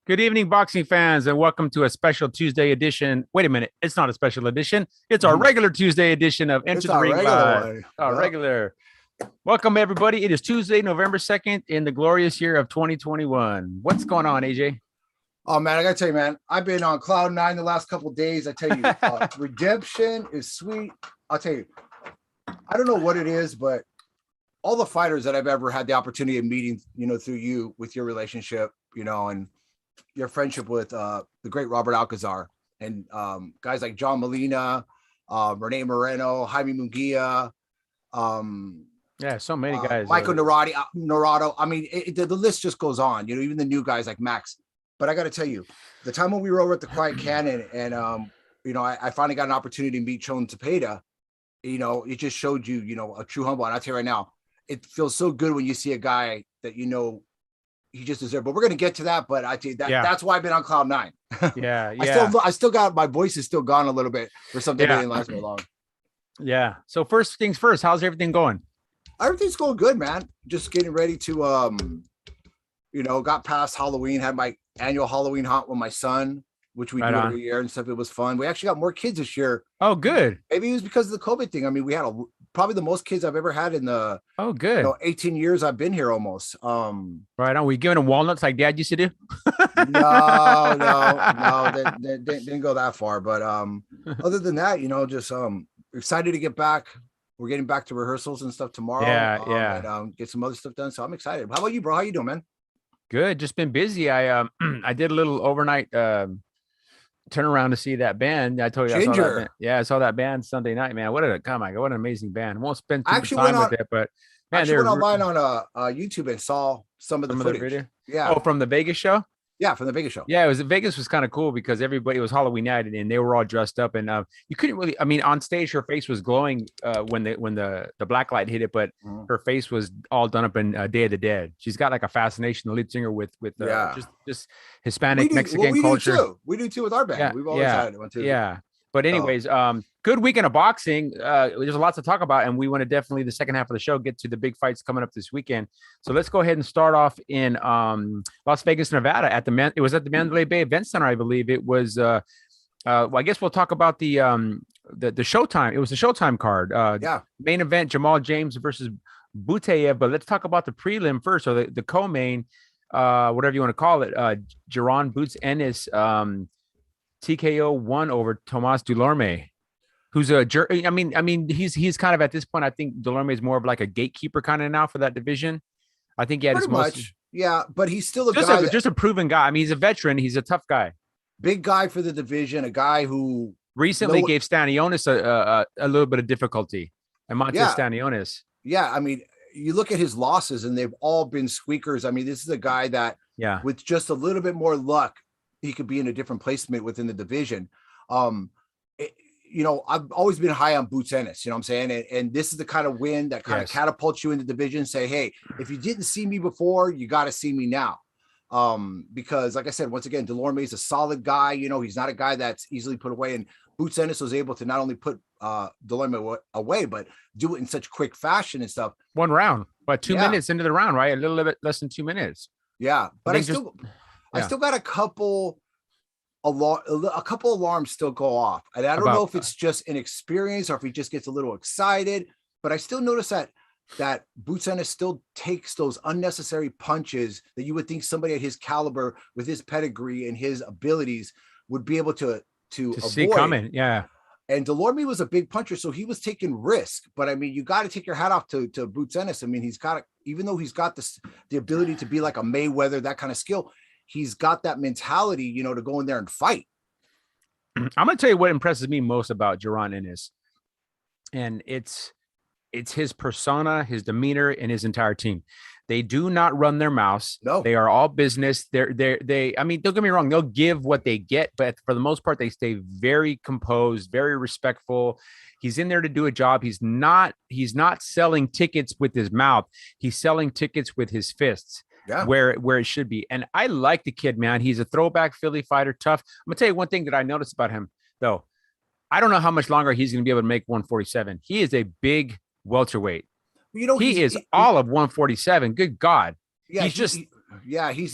Good evening, boxing fans, and welcome to a special Tuesday edition. Wait a minute, it's not a special edition. It's our regular Tuesday edition of Enter It's the our Ring regular Live. one. Our Yep. regular. Welcome, everybody. It is Tuesday, November 2nd in the glorious year of 2021. What's going on, AJ? Oh man, I gotta tell you, man, I've been on cloud nine the last couple of days. I tell you, redemption is sweet. I'll tell you, I don't know what it is, but all the fighters that I've ever had the opportunity of meeting, through you with your relationship, and your friendship with the great Robert Alcazar and guys like John Molina, Rene Moreno, Jaime Munguia, Yeah, so many guys. Michael Norado. I mean, the list just goes on, even the new guys like Max. But I got to tell you, the time when we were over at the Quiet Cannon and, I finally got an opportunity to meet Chon Zepeda, it just showed you, a true humble. And I'll tell you right now, it feels so good when you see a guy that, he just deserved. But we're going to get to that. But I tell you that's why I've been on cloud nine. Yeah. I still got, my voice is still gone a little bit for something that didn't last very long. Yeah. So first things first, how's everything going? Everything's going good, man. Just getting ready to, got past Halloween, had my annual Halloween hunt with my son, which we do every year and stuff. It was fun. We actually got more kids this year. Oh, good. Maybe it was because of the COVID thing. I mean, we had probably the most kids I've ever had in the 18 years I've been here almost. Right on. We giving them walnuts like Dad used to do? No, they didn't go that far. But other than that, just excited to get back. We're getting back to rehearsals and stuff tomorrow. And get some other stuff done. So I'm excited. How about you, bro? How you doing, man? Good. Just been busy. I I did a little overnight turnaround to see that band. I told you I saw that band. Yeah, I saw that band Sunday night, man. What an amazing band. Won't spend too much time with it, but man, they went online on YouTube and saw some of the footage. Video. Yeah. Oh, from the Vegas show? Yeah, from the Vegas show. Yeah, Vegas was kind of cool because it was Halloween night and they were all dressed up and you couldn't really. I mean, on stage her face was glowing when the black light hit it, but her face was all done up in Day of the Dead. She's got like a fascination, the lead singer with just Hispanic Mexican culture. We do too with our band. We've always had one too. Yeah. But anyways, good weekend of boxing. There's a lot to talk about, and we want to definitely the second half of the show get to the big fights coming up this weekend. So let's go ahead and start off in Las Vegas, Nevada. It was at the Mandalay Bay Event Center, I believe. It was. Well, I guess we'll talk about the Showtime. It was the Showtime card. Main event: Jamal James versus Butayev. But let's talk about the prelim first, or the co-main, whatever you want to call it. Jaron Boots Ennis. TKO won over Tomas Dulorme, who's a jerk. I mean, he's kind of at this point. I think Dulorme is more of like a gatekeeper kind of now for that division. I think he had pretty much, but he's still just a proven guy. I mean, he's a veteran. He's a tough guy, big guy for the division. A guy who recently gave Stanionis a little bit of difficulty. And Montez Stanionis. Yeah, I mean, you look at his losses, and they've all been squeakers. I mean, this is a guy that, with just a little bit more luck, he could be in a different placement within the division. I've always been high on Boots Ennis, you know what I'm saying? And this is the kind of win that kind of catapults you in the division. Say, hey, if you didn't see me before, you got to see me now. Because like I said, once again, Dulorme is a solid guy. He's not a guy that's easily put away. And Boots Ennis was able to not only put Dulorme away, but do it in such quick fashion and stuff. One round, but 2 minutes into the round, right? A little bit less than 2 minutes. Yeah, but I still got a couple alarms still go off. And I don't know if it's just an experience or if he just gets a little excited, but I still notice that Boots Ennis still takes those unnecessary punches that you would think somebody at his caliber with his pedigree and his abilities would be able to avoid. See coming. Yeah. And Dulorme was a big puncher, so he was taking risk. But I mean, you got to take your hat off to Boots Ennis. I mean, even though he's got the ability to be like a Mayweather, that kind of skill, he's got that mentality, to go in there and fight. I'm going to tell you what impresses me most about Jaron Ennis. And it's his persona, his demeanor, and his entire team. They do not run their mouths. No, they are all business. I mean, don't get me wrong. They'll give what they get, but for the most part, they stay very composed, very respectful. He's in there to do a job. He's not selling tickets with his mouth. He's selling tickets with his fists. Yeah. Where it should be. And I like the kid, man. He's a throwback Philly fighter, tough. I'm gonna tell you one thing that I noticed about him, though. I don't know how much longer he's gonna be able to make 147. He is a big welterweight. He is all of 147. Good God. Yeah, Yeah, he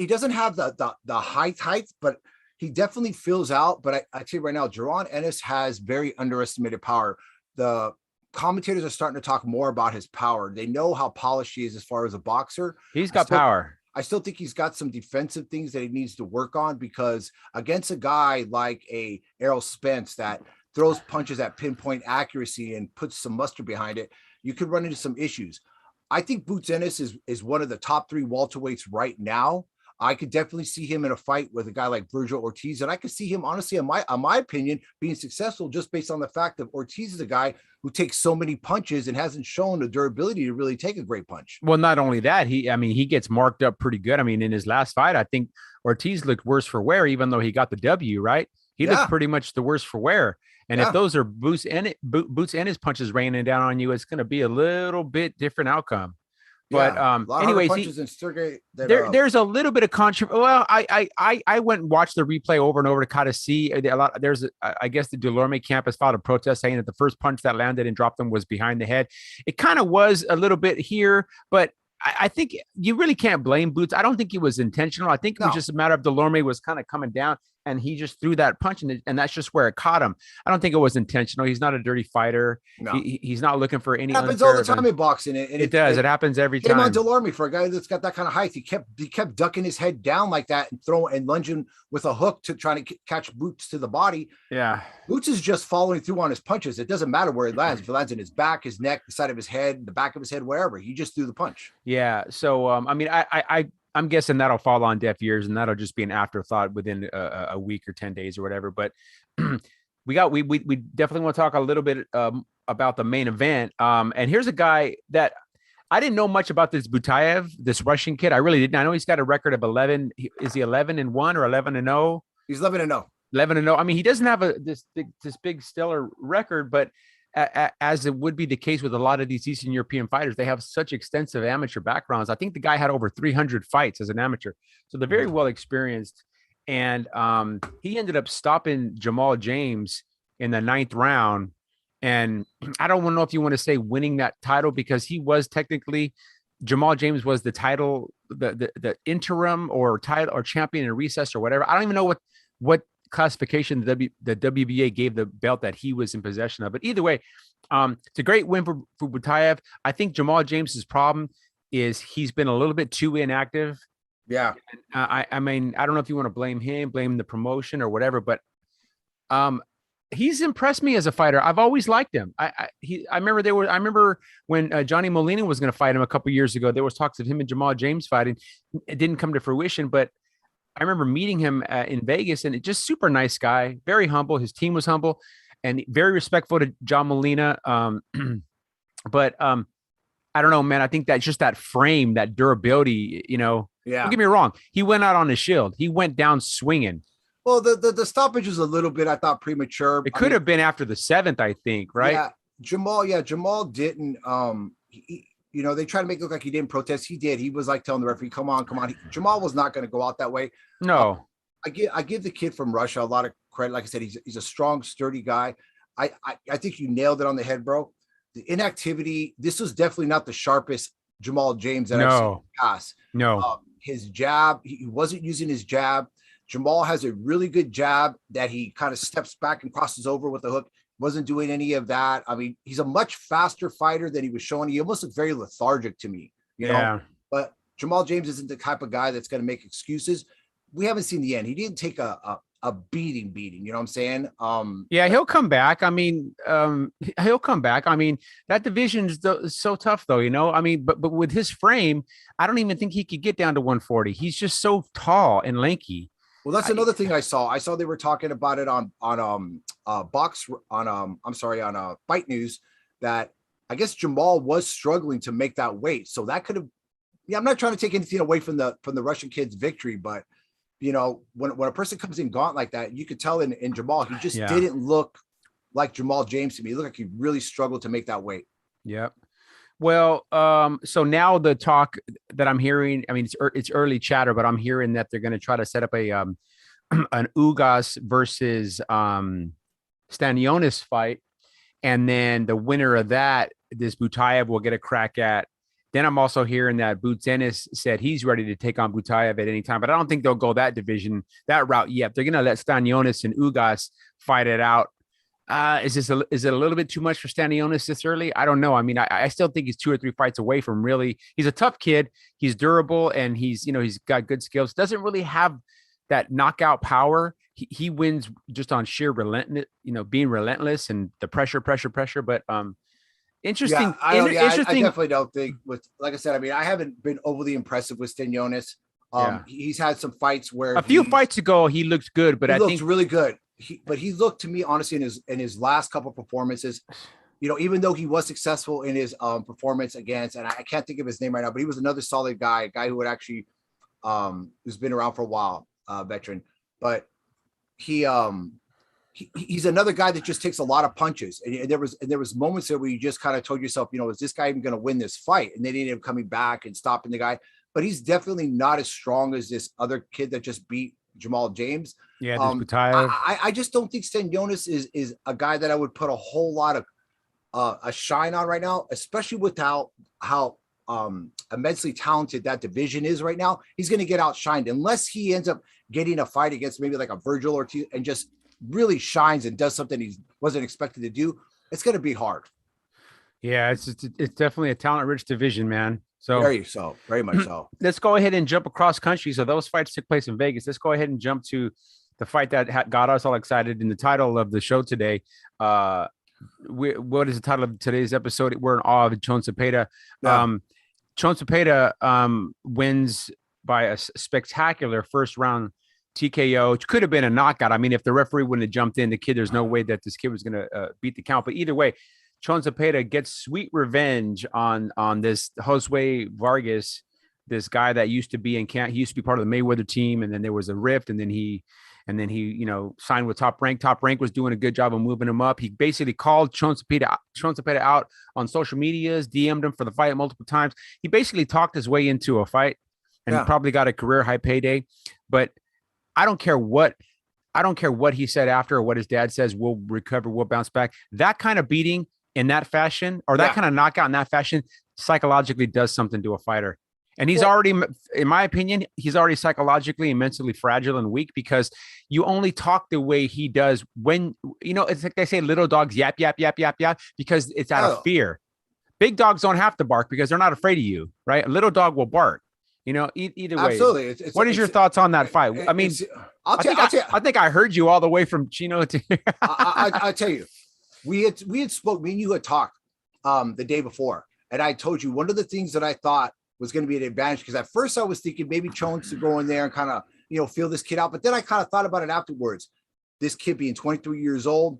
doesn't have the height, but he definitely fills out. But I tell you right now, Jaron Ennis has very underestimated power. The commentators are starting to talk more about his power. They know how polished he is as far as a boxer. He's got power. I still think he's got some defensive things that he needs to work on, because against a guy like a Errol Spence that throws punches at pinpoint accuracy and puts some mustard behind it, you could run into some issues. I think Boots Ennis is one of the top 3 welterweights right now. I could definitely see him in a fight with a guy like Virgil Ortiz, and I could see him, honestly, in my opinion, being successful just based on the fact that Ortiz is a guy who takes so many punches and hasn't shown the durability to really take a great punch. Well, not only that, he gets marked up pretty good. I mean, in his last fight, I think Ortiz looked worse for wear, even though he got the W, right? He looked pretty much the worse for wear. And if those are Boots Ennis punches raining down on you, it's going to be a little bit different outcome. But anyways, there's a little bit of controversy. Well, I went and watched the replay over and over to kind of see a lot. I guess the Delorme camp has filed a protest saying that the first punch that landed and dropped him was behind the head. It kind of was a little bit here, but I think you really can't blame Boots. I don't think it was intentional. I think it was just a matter of Delorme was kind of coming down and he just threw that punch, and that's just where it caught him. I don't think it was intentional. He's not a dirty fighter. No. He's not looking for any. It happens all the time in boxing. And it does. It happens every time. On Delorme, for a guy that's got that kind of height, he kept ducking his head down like that and throwing and lunging with a hook to try to catch Boots to the body. Yeah, Boots is just following through on his punches. It doesn't matter where it lands. If it lands in his back, his neck, the side of his head, the back of his head, wherever, he just threw the punch. Yeah. So I mean, I'm guessing that'll fall on deaf ears, and that'll just be an afterthought within a week or 10 days or whatever. But we definitely want to talk a little bit about the main event. And here's a guy that I didn't know much about, this Butayev, this Russian kid. I really didn't. I know he's got a record of 11. Is he 11-1 or 11-0? He's 11-0. 11-0. I mean, he doesn't have this big stellar record, but as it would be the case with a lot of these Eastern European fighters, they have such extensive amateur backgrounds. I think the guy had over 300 fights as an amateur. So they're very well experienced. And he ended up stopping Jamal James in the 9th round. And I don't know if you want to say winning that title, because he was technically, Jamal James was the title, the interim or title or champion in recess or whatever. I don't even know what classification the WBA gave the belt that he was in possession of. But either way, it's a great win for Butayev. I think Jamal James's problem is he's been a little bit too inactive. Yeah. I mean, I don't know if you want to blame him, blame the promotion or whatever, but he's impressed me as a fighter. I've always liked him. I remember when Johnny Molina was going to fight him a couple years ago, there was talks of him and Jamal James fighting. It didn't come to fruition, but I remember meeting him in Vegas, and just super nice guy, very humble. His team was humble and very respectful to John Molina. But I don't know, man. I think that's just that frame, that durability, Yeah. Don't get me wrong. He went out on his shield. He went down swinging. Well, the stoppage was a little bit, I thought, premature. It could have been after the 7th, I think, right? Yeah, Jamal didn't. They tried to make it look like he didn't protest. He did. He was like telling the referee, "Come on." Jamal was not going to go out that way. No, I give the kid from Russia a lot of credit. Like I said, he's a strong, sturdy guy. I think you nailed it on the head, bro. The inactivity. This was definitely not the sharpest Jamal James that I've seen in the past. No, his jab. He wasn't using his jab. Jamal has a really good jab that he kind of steps back and crosses over with the hook. Wasn't doing any of that. I mean, he's a much faster fighter than he was showing. He almost looked very lethargic to me, know. But Jamal James isn't the type of guy that's going to make excuses. We haven't seen the end. He didn't take a beating. You know what I'm saying? Yeah, he'll come back. I mean, he'll come back. I mean, that division is so tough, though. I mean, but with his frame, I don't even think he could get down to 140. He's just so tall and lanky. Well, that's another thing I saw. I saw they were talking about it on Fight News, that I guess Jamal was struggling to make that weight. So that could have, I'm not trying to take anything away from the Russian kid's victory, but when a person comes in gaunt like that, you could tell in Jamal, he just didn't look like Jamal James to me. He looked like he really struggled to make that weight. Yep. Well, so now the talk that I'm hearing, I mean, it's early chatter, but I'm hearing that they're going to try to set up an Ugas versus Stanionis fight. And then the winner of that, this Butayev will get a crack at Then I'm also hearing that Boots Ennis said he's ready to take on Butayev at any time, but I don't think they'll go that route yet. They're going to let Stanionis and Ugas fight it out. Is it a little bit too much for Stanionis this early? I don't know. I mean, I still think he's 2 or 3 fights away from really. He's a tough kid. He's durable and he's got good skills. Doesn't really have that knockout power. He wins just on sheer relentless, being relentless and the pressure. But interesting. Yeah, I definitely don't think like I said, I mean, I haven't been overly impressive with Stanionis. He's had some fights where a few fights ago he looked good, but I think really good. He looked to me, honestly, in his last couple of performances, even though he was successful in his performance against, and I can't think of his name right now, but he was another solid guy, a guy who would actually who's been around for a while, veteran, but he's another guy that just takes a lot of punches. And there was moments there where you just kind of told yourself, is this guy even going to win this fight? And they ended up coming back and stopping the guy. But he's definitely not as strong as this other kid that just beat Jamal James. Yeah, I just don't think Stanionis is a guy that I would put a whole lot of a shine on right now, especially with how immensely talented that division is right now. He's going to get outshined unless he ends up getting a fight against maybe like a Virgil or two and just really shines and does something he wasn't expected to do. It's going to be hard. Yeah, it's definitely a talent-rich division, man. So very much so. Let's go ahead and jump across country. So those fights took place in Vegas. Let's go ahead and jump to the fight that got us all excited in the title of the show today. What is the title of today's episode? We're in awe of Chon Zepeda. Yeah. Chon Zepeda wins by a spectacular first round TKO. It could have been a knockout. I mean, if the referee wouldn't have jumped in, there's no way that this kid was going to beat the count. But either way, Chon Zepeda gets sweet revenge on this Josue Vargas, this guy that used to be he used to be part of the Mayweather team, and then there was a rift, and then he signed with Top Rank. Top Rank was doing a good job of moving him up. He basically called Chon Zepeda out on social medias, DM'd him for the fight multiple times. He basically talked his way into a fight and probably got a career high payday. But I don't care what he said after or what his dad says. We'll recover. We'll bounce back. That kind of beating in that fashion, or that kind of knockout in that fashion, psychologically does something to a fighter. And he's already, in my opinion, he's already psychologically and mentally fragile and weak, because you only talk the way he does when, it's like they say, little dogs yap, yap, yap, yap, yap, because it's out of fear. Big dogs don't have to bark because they're not afraid of you, right? A little dog will bark. Either way. Absolutely. What is your thoughts on that fight? I mean, I think I heard you all the way from Chino to. I'll tell you. We had spoke, me and you had talked the day before, and I told you one of the things that I thought was going to be an advantage, because at first I was thinking maybe Chon's to go in there and kind of, feel this kid out. But then I kind of thought about it afterwards. This kid being 23 years old,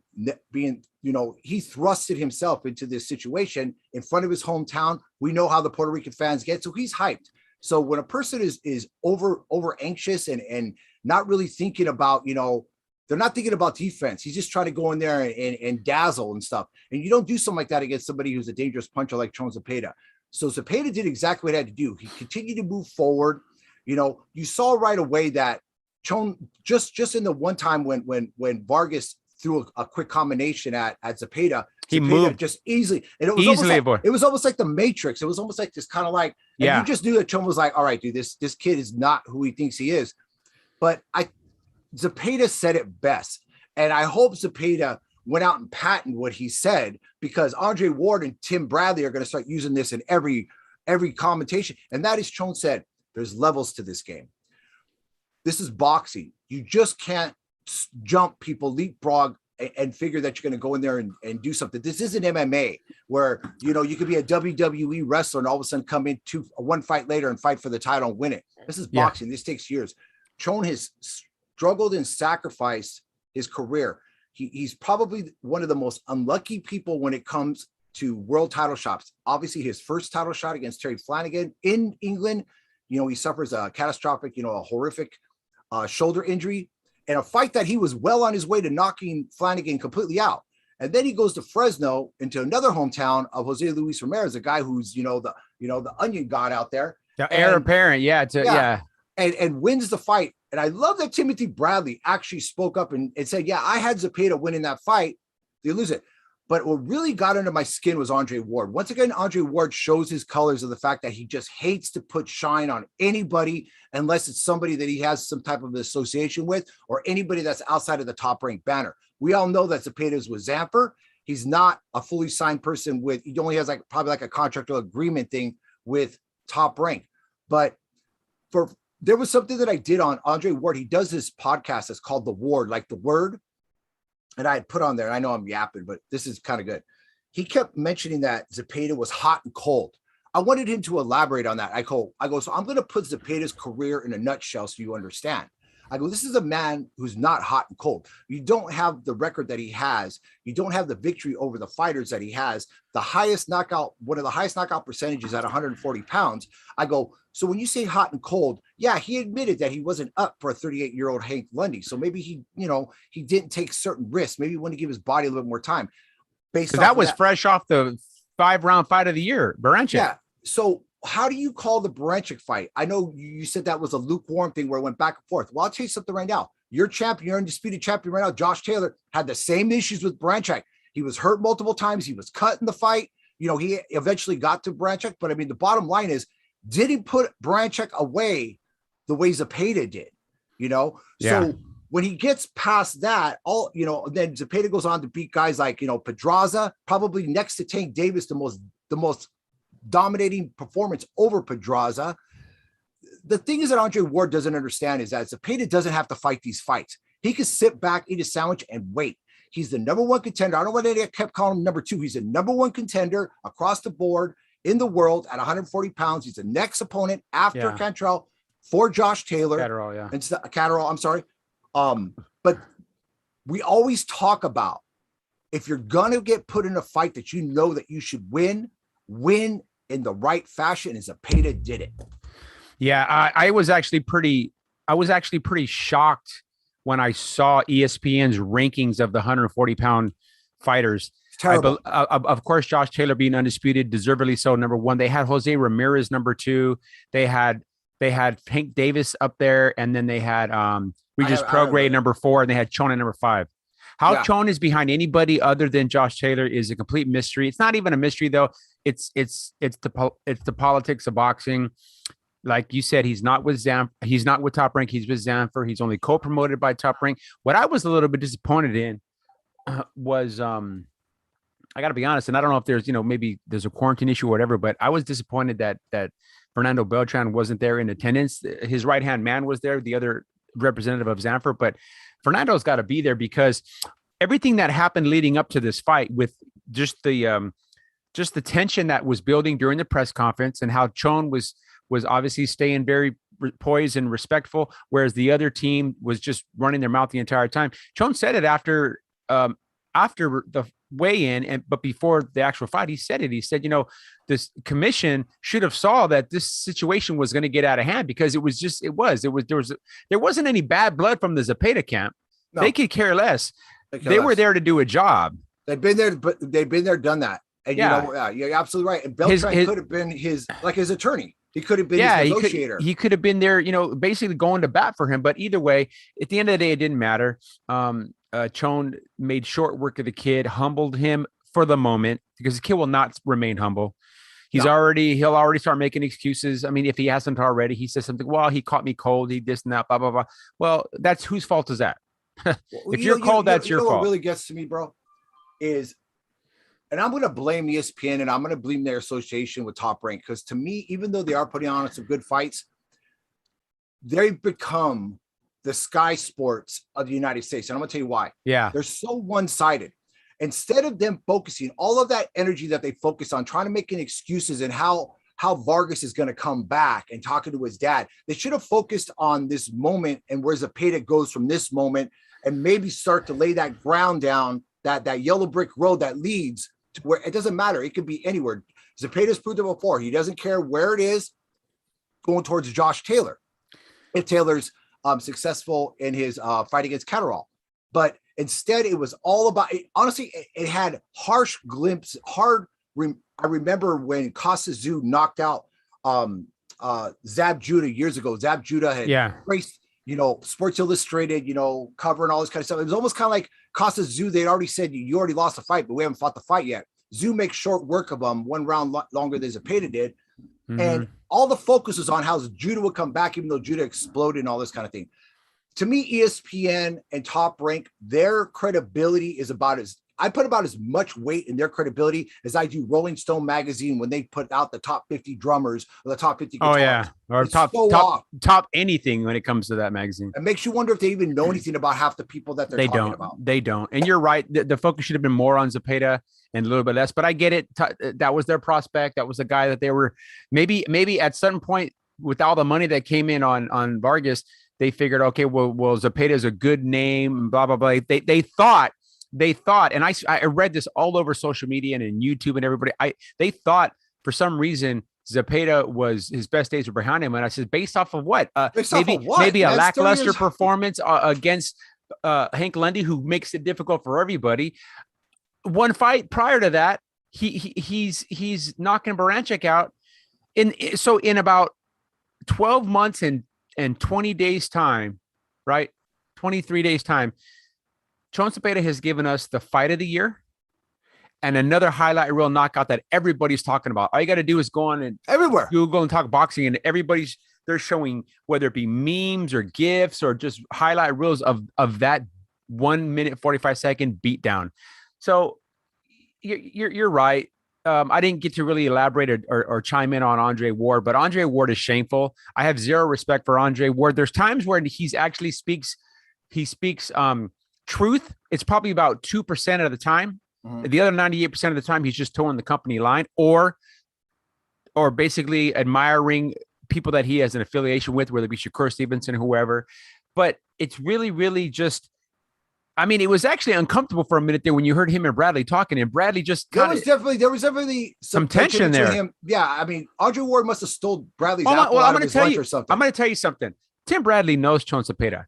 being, he thrusted himself into this situation in front of his hometown. We know how the Puerto Rican fans get, so he's hyped. So when a person is over anxious and not really thinking about, they're not thinking about defense. He's just trying to go in there and dazzle and stuff. And you don't do something like that against somebody who's a dangerous puncher like Chon Zepeda. So Zepeda did exactly what he had to do. He continued to move forward. You saw right away that Chon, just in the one time when Vargas threw a quick combination at Zepeda, he moved just easily. And it was almost like the Matrix. It was almost like this kind of like, and you just knew that Chon was like, all right, dude, this kid is not who he thinks he is. But Zepeda said it best. And I hope Zepeda went out and patented what he said, because Andre Ward and Tim Bradley are going to start using this in every commentation. And that is, Chon said, there's levels to this game. This is boxing. You just can't jump people, leapfrog, and figure that you're going to go in there and do something. This isn't MMA where, you could be a WWE wrestler and all of a sudden come in one fight later and fight for the title and win it. This is boxing. This takes years. Chon has struggled and sacrificed his career. He's probably one of the most unlucky people when it comes to world title shots. Obviously, his first title shot against Terry Flanagan in England, he suffers a catastrophic, a horrific shoulder injury, and a fight that he was well on his way to knocking Flanagan completely out. And then he goes to Fresno, into another hometown of Jose Luis Ramirez, a guy who's, the onion god out there. The heir apparent. And wins the fight. And I love that Timothy Bradley actually spoke up and said, I had Zepeda winning that fight. They lose it. But what really got under my skin was Andre Ward. Once again, Andre Ward shows his colors of the fact that he just hates to put shine on anybody unless it's somebody that he has some type of association with, or anybody that's outside of the Top Rank banner. We all know that Zepeda's with Zamper. He's not a fully signed person with, he only has probably a contractual agreement thing with Top Rank. But there was something that I did on Andre Ward. He does this podcast that's called The Ward, like the word. And I had put on there, I know I'm yapping, but this is kind of good. He kept mentioning that Zepeda was hot and cold. I wanted him to elaborate on that. I go, so I'm going to put Zepeda's career in a nutshell so you understand. I go, this is a man who's not hot and cold. You don't have the record that he has. You don't have the victory over the fighters that he has. The highest knockout, one of the highest knockout percentages at 140 pounds. I go, so when you say hot and cold, yeah, he admitted that he wasn't up for a 38-year-old Hank Lundy. So maybe he didn't take certain risks. Maybe he wanted to give his body a little bit more time. Based that was fresh off the 5-round fight of the year, Baranchik. Yeah. So how do you call the Baranchik fight? I know you said that was a lukewarm thing where it went back and forth. Well, I'll tell you something right now. Your champion, your undisputed champion right now, Josh Taylor, had the same issues with Baranchik. He was hurt multiple times. He was cut in the fight. He eventually got to Baranchik. But I mean, the bottom line is, did he put Baranchik away the way Zepeda did? Yeah. So when he gets past that, then Zepeda goes on to beat guys like, Pedraza, probably next to Tank Davis, the most dominating performance over Pedraza. The thing is that Andre Ward doesn't understand is that Zepeda doesn't have to fight these fights. He can sit back, eat a sandwich, and wait. He's the number one contender. I don't know why they kept calling him number two. He's the number one contender across the board in the world at 140 pounds. He's the next opponent after Cantrell for Josh Taylor. Catterall, I'm sorry. But we always talk about, if you're going to get put in a fight that that you should win in the right fashion, and Zepeda did it. Yeah, I was actually pretty shocked when I saw ESPN's rankings of the 140-pound fighters. Of course, Josh Taylor being undisputed, deservedly so, number one. They had Jose Ramirez, number two. They had Hank Davis up there, and then they had Regis Prograis, number four, and they had Chon at number five. How Chon is behind anybody other than Josh Taylor is a complete mystery. It's not even a mystery though. It's the politics of boxing. Like you said, he's not with Top Rank. He's with Zamper. He's only co-promoted by Top Rank. What I was a little bit disappointed in was I got to be honest, and I don't know if there's maybe there's a quarantine issue or whatever, but I was disappointed that Fernando Beltran wasn't there in attendance. His right-hand man was there, the other representative of Zamper, but Fernando's got to be there because everything that happened leading up to this fight, with just the tension that was building during the press conference, and how Chon was obviously staying very poised and respectful, whereas the other team was just running their mouth the entire time. Chon said it after the weigh-in, but before the actual fight, he said, this commission should have saw that this situation was going to get out of hand, because there wasn't any bad blood from the Zepeda camp. No. They could care less. They were there to do a job. They've been there, but they've been there, done that. And you're absolutely right. And Beltran could have been his attorney. He could have been his negotiator. He could have been there, basically going to bat for him. But either way, at the end of the day, it didn't matter. Chon made short work of the kid, humbled him for the moment, because the kid will not remain humble. He'll already start making excuses. I mean, if he hasn't already, he says something, well, he caught me cold, he this and that, blah, blah, blah. Well, that's whose fault is that? If you're cold, that's your fault. What really gets to me, bro, is, and I'm going to blame ESPN and I'm going to blame their association with Top Rank, because to me, even though they are putting on some good fights, they've become the Sky Sports of the United States. And I'm going to tell you why. Yeah. They're so one-sided. Instead of them focusing all of that energy that they focus on trying to make excuses and how Vargas is going to come back and talking to his dad, they should have focused on this moment and where Zepeda goes from this moment, and maybe start to lay that ground down, that yellow brick road that leads to where it doesn't matter. It could be anywhere. Zepeda's proved it before. He doesn't care where it is, going towards Josh Taylor. If Taylor's successful in his fight against Catterall. But instead, it was all about, honestly, it had harsh glimpses. I remember when Costa Zoo knocked out Zab Judah years ago. Zab Judah had Sports Illustrated, cover and all this kind of stuff. It was almost kind of like Costa Zoo. They'd already said, you already lost the fight, but we haven't fought the fight yet. Zoo makes short work of them, one round longer than Zepeda did. Mm-hmm. And all the focus was on how Judah would come back, even though Judah exploded and all this kind of thing. To me, ESPN and Top Rank, their credibility is I put about as much weight in their credibility as I do Rolling Stone magazine when they put out the top 50 drummers or the top 50 guitars. Oh yeah, or top anything when it comes to that magazine. It makes you wonder if they even know anything about half the people that they're talking about. They don't. And you're right. The focus should have been more on Zepeda and a little bit less. But I get it. That was their prospect. That was the guy that they were maybe at some point with all the money that came in on Vargas, they figured, okay, well, Zepeda is a good name. Blah blah blah. They thought, and I read this all over social media and in YouTube and everybody. They thought for some reason Zepeda was his best days were behind him, and I said, based off of what? Maybe a lackluster performance against Hank Lundy, who makes it difficult for everybody. One fight prior to that, he's knocking Baranchik out. In about 12 months and 20 days time, right? 23 days time. Chon Zepeda has given us the fight of the year and another highlight reel knockout that everybody's talking about. All you got to do is go on and everywhere Google and talk boxing, and they're showing, whether it be memes or GIFs or just highlight reels of that 1 minute, 45 second beatdown. So you're right. I didn't get to really elaborate or chime in on Andre Ward, but Andre Ward is shameful. I have zero respect for Andre Ward. There's times where he actually speaks truth. It's probably about 2% of the time. Mm-hmm. The other 98% of the time, he's just towing the company line or basically admiring people that he has an affiliation with, whether it be Shakur Stevenson, whoever. But it's really, really just, I mean, it was actually uncomfortable for a minute there when you heard him and Bradley talking, and Bradley just there was definitely some tension there. Him. Yeah, I mean, Andre Ward must have stole Bradley's apple out of his lunch or something. I'm going to tell you something. Tim Bradley knows Chon Zepeda.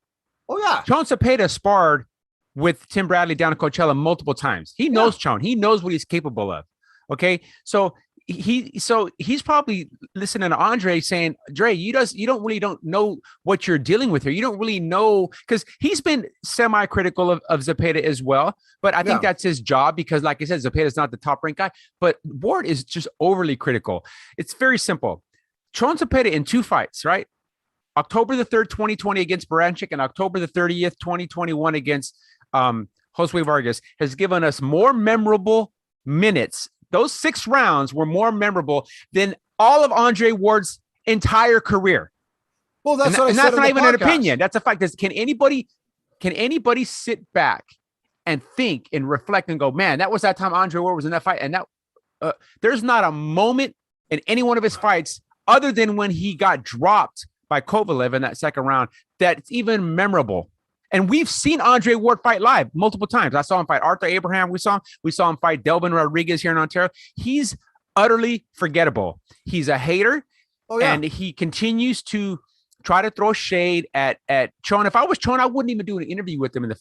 Oh yeah, Chon Zepeda sparred with Tim Bradley down at Coachella multiple times. He knows Chon. He knows what he's capable of. Okay. So he's probably listening to Andre saying, Dre, you don't know what you're dealing with here. You don't really know, because he's been semi-critical of Zepeda as well. But I think that's his job, because like I said, Zepeda is not the top ranked guy, but Ward is just overly critical. It's very simple. Chon Zepeda in 2 fights, right? October the 3rd, 2020 against Baranchik, and October the 30th, 2021 against Josue Vargas, has given us more memorable minutes. Those 6 rounds were more memorable than all of Andre Ward's entire career. Well, that's what I said. That's not even an opinion. That's a fact. Can anybody sit back and think and reflect and go, man, that was that time Andre Ward was in that fight? And that there's not a moment in any one of his fights, other than when he got dropped by Kovalev in that second round, that's even memorable. And we've seen Andre Ward fight live multiple times. I saw him fight Arthur Abraham. We saw him fight Delvin Rodriguez here in Ontario. He's utterly forgettable. He's a hater. Oh, yeah. And he continues to try to throw shade at Chon. If I was Chon, I wouldn't even do an interview with him in the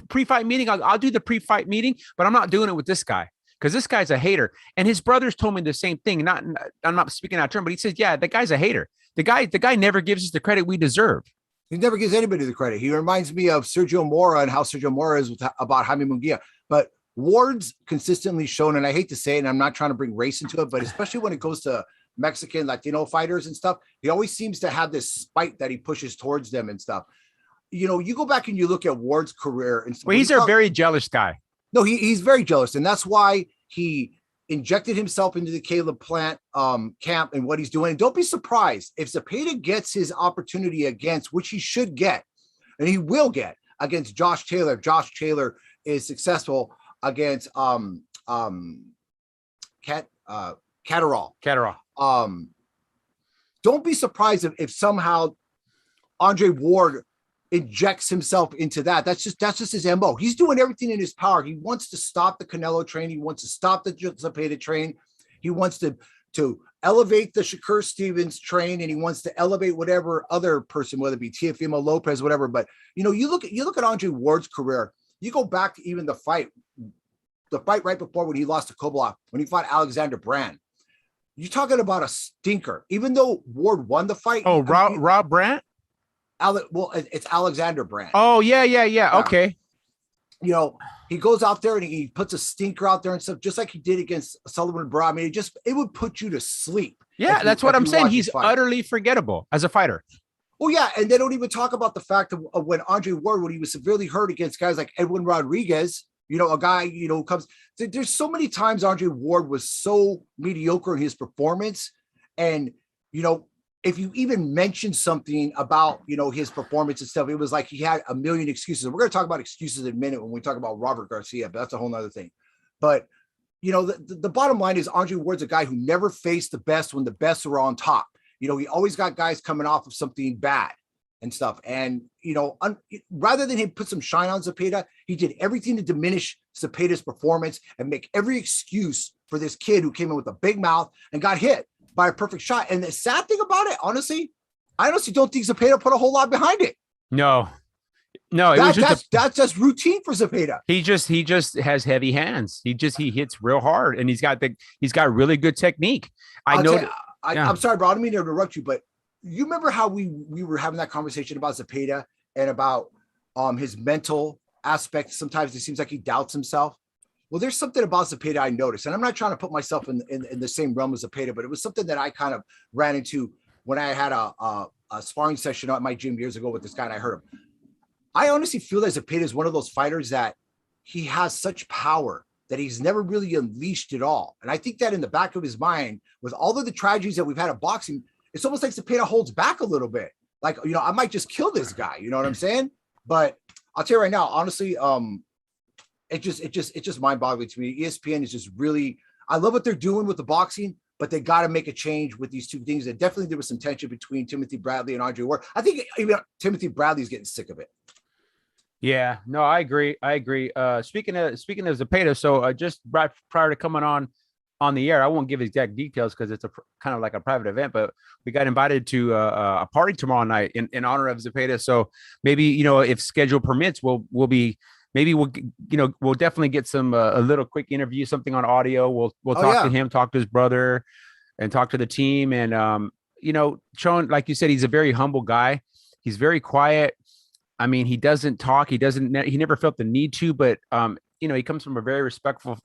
pre-fight meeting. I'll do the pre-fight meeting, but I'm not doing it with this guy, because this guy's a hater. And his brothers told me the same thing. I'm not speaking out of turn, but he says, yeah, the guy's a hater. The guy never gives us the credit we deserve. He never gives anybody the credit. He reminds me of Sergio Mora and how Sergio Mora is about Jaime Munguia. But Ward's consistently shown, and I hate to say it, and I'm not trying to bring race into it, but especially when it goes to Mexican, Latino fighters and stuff, he always seems to have this spite that he pushes towards them and stuff. You go back and you look at Ward's career. And well, he's a very jealous guy. No, he's very jealous. And that's why he injected himself into the Caleb Plant camp and what he's doing. And don't be surprised if Zepeda gets his opportunity against, which he should get, and he will get, against Josh Taylor. If Josh Taylor is successful against Catterall. Don't be surprised if somehow Andre Ward injects himself into that. That's just his MO. He's doing everything in his power. He wants to stop the Canelo train. He wants to stop the Zepeda train. He wants to elevate the Shakur Stevens train, and he wants to elevate whatever other person, whether it be Teofimo Lopez, whatever. But you look at Andre Ward's career. You go back to even the fight right before, when he lost to Kovalev, when he fought Alexander Brand. You're talking about a stinker. Even though Ward won the fight. Oh, Rob Brandt? Well, it's Alexander Brand. Oh, yeah. Okay. You know, he goes out there and he puts a stinker out there and stuff, just like he did against Sullivan Bro. I mean, it would put you to sleep. Yeah, that's what I'm saying. He's utterly forgettable as a fighter. Oh, yeah. And they don't even talk about the fact of when Andre Ward, when he was severely hurt against guys like Edwin Rodriguez, you know, a guy, you know, comes. There's so many times Andre Ward was so mediocre in his performance. And, you know, if you even mention something about, you know, his performance and stuff, it was like he had a million excuses. We're going to talk about excuses in a minute when we talk about Robert Garcia, but that's a whole nother thing. But, you know, the bottom line is Andre Ward's a guy who never faced the best when the best were on top. You know, he always got guys coming off of something bad and stuff. And, you know, rather than him put some shine on Zepeda, he did everything to diminish Zepeda's performance and make every excuse for this kid who came in with a big mouth and got hit by a perfect shot. And the sad thing about it, honestly, I honestly don't think Zepeda put a whole lot behind it. No, that's just routine for Zepeda. He just has heavy hands. He hits real hard, and he's got really good technique. I'm sorry, bro. I don't mean to interrupt you, but you remember how we were having that conversation about Zepeda and about his mental aspect. Sometimes it seems like he doubts himself. Well, there's something about Zepeda I noticed, and I'm not trying to put myself in the same realm as Zepeda, but it was something that I kind of ran into when I had a sparring session at my gym years ago with this guy, and I heard him. I honestly feel that Zepeda is one of those fighters that he has such power that he's never really unleashed it all. And I think that in the back of his mind, with all of the tragedies that we've had of boxing, it's almost like Zepeda holds back a little bit. Like, you know, I might just kill this guy. You know what I'm saying? But I'll tell you right now, honestly, it's just mind-boggling to me. ESPN is just really, I love what they're doing with the boxing, but they got to make a change with these two things. And definitely there was some tension between Timothy Bradley and Andre Ward. I think even Timothy Bradley's getting sick of it. Yeah, no, I agree. Speaking of Zepeda, so just right prior to coming on the air, I won't give exact details because it's a kind of like a private event, but we got invited to a party tomorrow night in honor of Zepeda. So maybe, you know, if schedule permits, we'll definitely get some a little quick interview, something on audio. We'll talk to him, talk to his brother, and talk to the team. And you know, Chon, like you said, he's a very humble guy. He's very quiet. I mean, he doesn't talk. He never felt the need to, but you know, he comes from a very respectful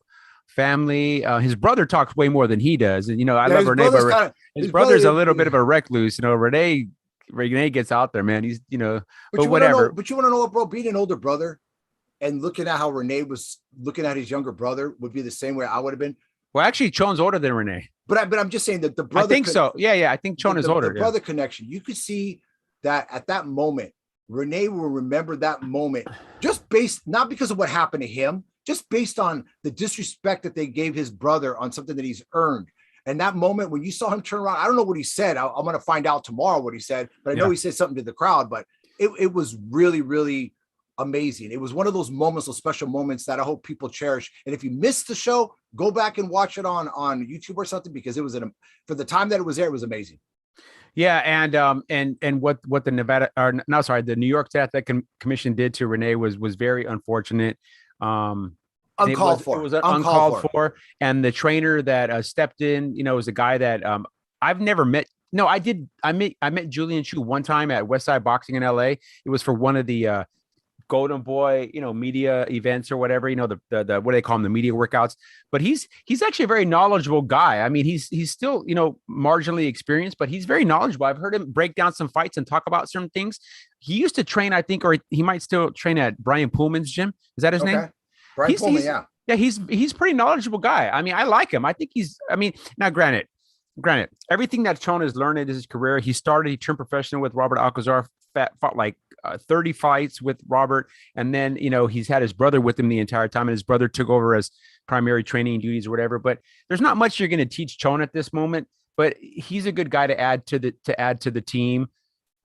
family. His brother talks way more than he does. And, you know, I love Renee, but his brother's a little bit of a recluse. You know, Renee gets out there, man. He's, you know, but whatever. But you want to know what, bro? Being an older brother and looking at how Renee was looking at his younger brother would be the same way I would have been. Well, actually, Chon's older than Renee. But I'm just saying that the brother. I think so. Yeah. I think Chon is older. The brother connection. You could see that at that moment, Renee will remember that moment just based, not because of what happened to him, just based on the disrespect that they gave his brother on something that he's earned. And that moment when you saw him turn around, I don't know what he said. I'm going to find out tomorrow what he said, but I know he said something to the crowd, but it was really, really amazing. It was one of those moments, those special moments that I hope people cherish. And if you missed the show, go back and watch it on YouTube or something, because it was for the time that it was there, it was amazing. Yeah, and what the New York Athletic Commission did to Renee was very unfortunate. Uncalled for. It was uncalled for. And the trainer that stepped in, you know, was a guy that I've never met. No, I did. I met Julian Chu one time at Westside Boxing in LA. It was for one of the Golden Boy, you know, media events or whatever, you know, the what do they call them, the media workouts. But he's actually a very knowledgeable guy. I mean, he's still, you know, marginally experienced, but he's very knowledgeable. I've heard him break down some fights and talk about certain things. He used to train, I think, or he might still train at Brian Pullman's gym. Is that his name? Brian Pullman, yeah. Yeah, he's pretty knowledgeable guy. I mean, I like him. I think now granted, everything that Chon has learned in his career, he turned professional with Robert Alcazar, fought like 30 fights with Robert. And then, you know, he's had his brother with him the entire time, and his brother took over as primary training duties or whatever. But there's not much you're going to teach Chon at this moment, but he's a good guy to add to the team.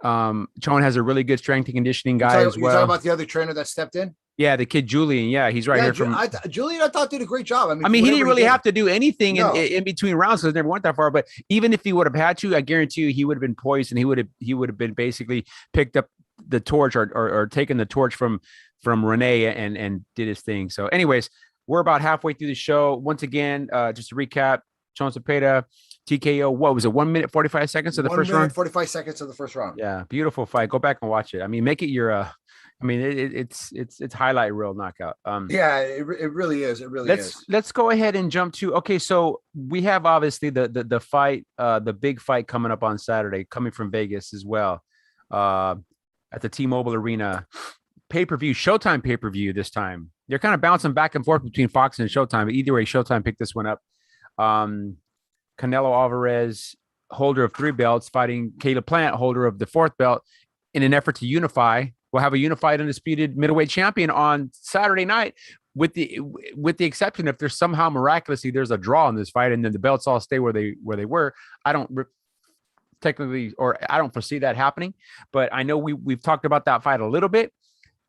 Chon has a really good strength and conditioning guy as well. You're talking about the other trainer that stepped in? Yeah, the kid Julian. Yeah, he's right here from Julian. I thought did a great job. I mean, he didn't really have to do anything in between rounds because it never went that far. But even if he would have had to, I guarantee you, he would have been poised and he would have been basically picked up the torch or taken the torch from Renee and did his thing. So, anyways, we're about halfway through the show. Once again, just to recap: Chon Zepeda TKO. What was it? 1 minute 45 seconds of the first round. 45 seconds of the first round. Yeah, beautiful fight. Go back and watch it. I mean, make it your I mean, it's highlight reel knockout. Yeah, it really is. It really is. Let's go ahead and jump to, okay, so we have obviously the fight, the big fight coming up on Saturday, coming from Vegas as well, at the T-Mobile Arena, pay-per-view, Showtime pay-per-view this time. They're kind of bouncing back and forth between Fox and Showtime, but either way, Showtime picked this one up. Canelo Alvarez, holder of 3 belts, fighting Caleb Plant, holder of the 4th belt, in an effort to unify. We'll have a unified, undisputed middleweight champion on Saturday night, with the exception if there's somehow miraculously there's a draw in this fight and then the belts all stay where they were. I don't foresee that happening, but I know we've talked about that fight a little bit.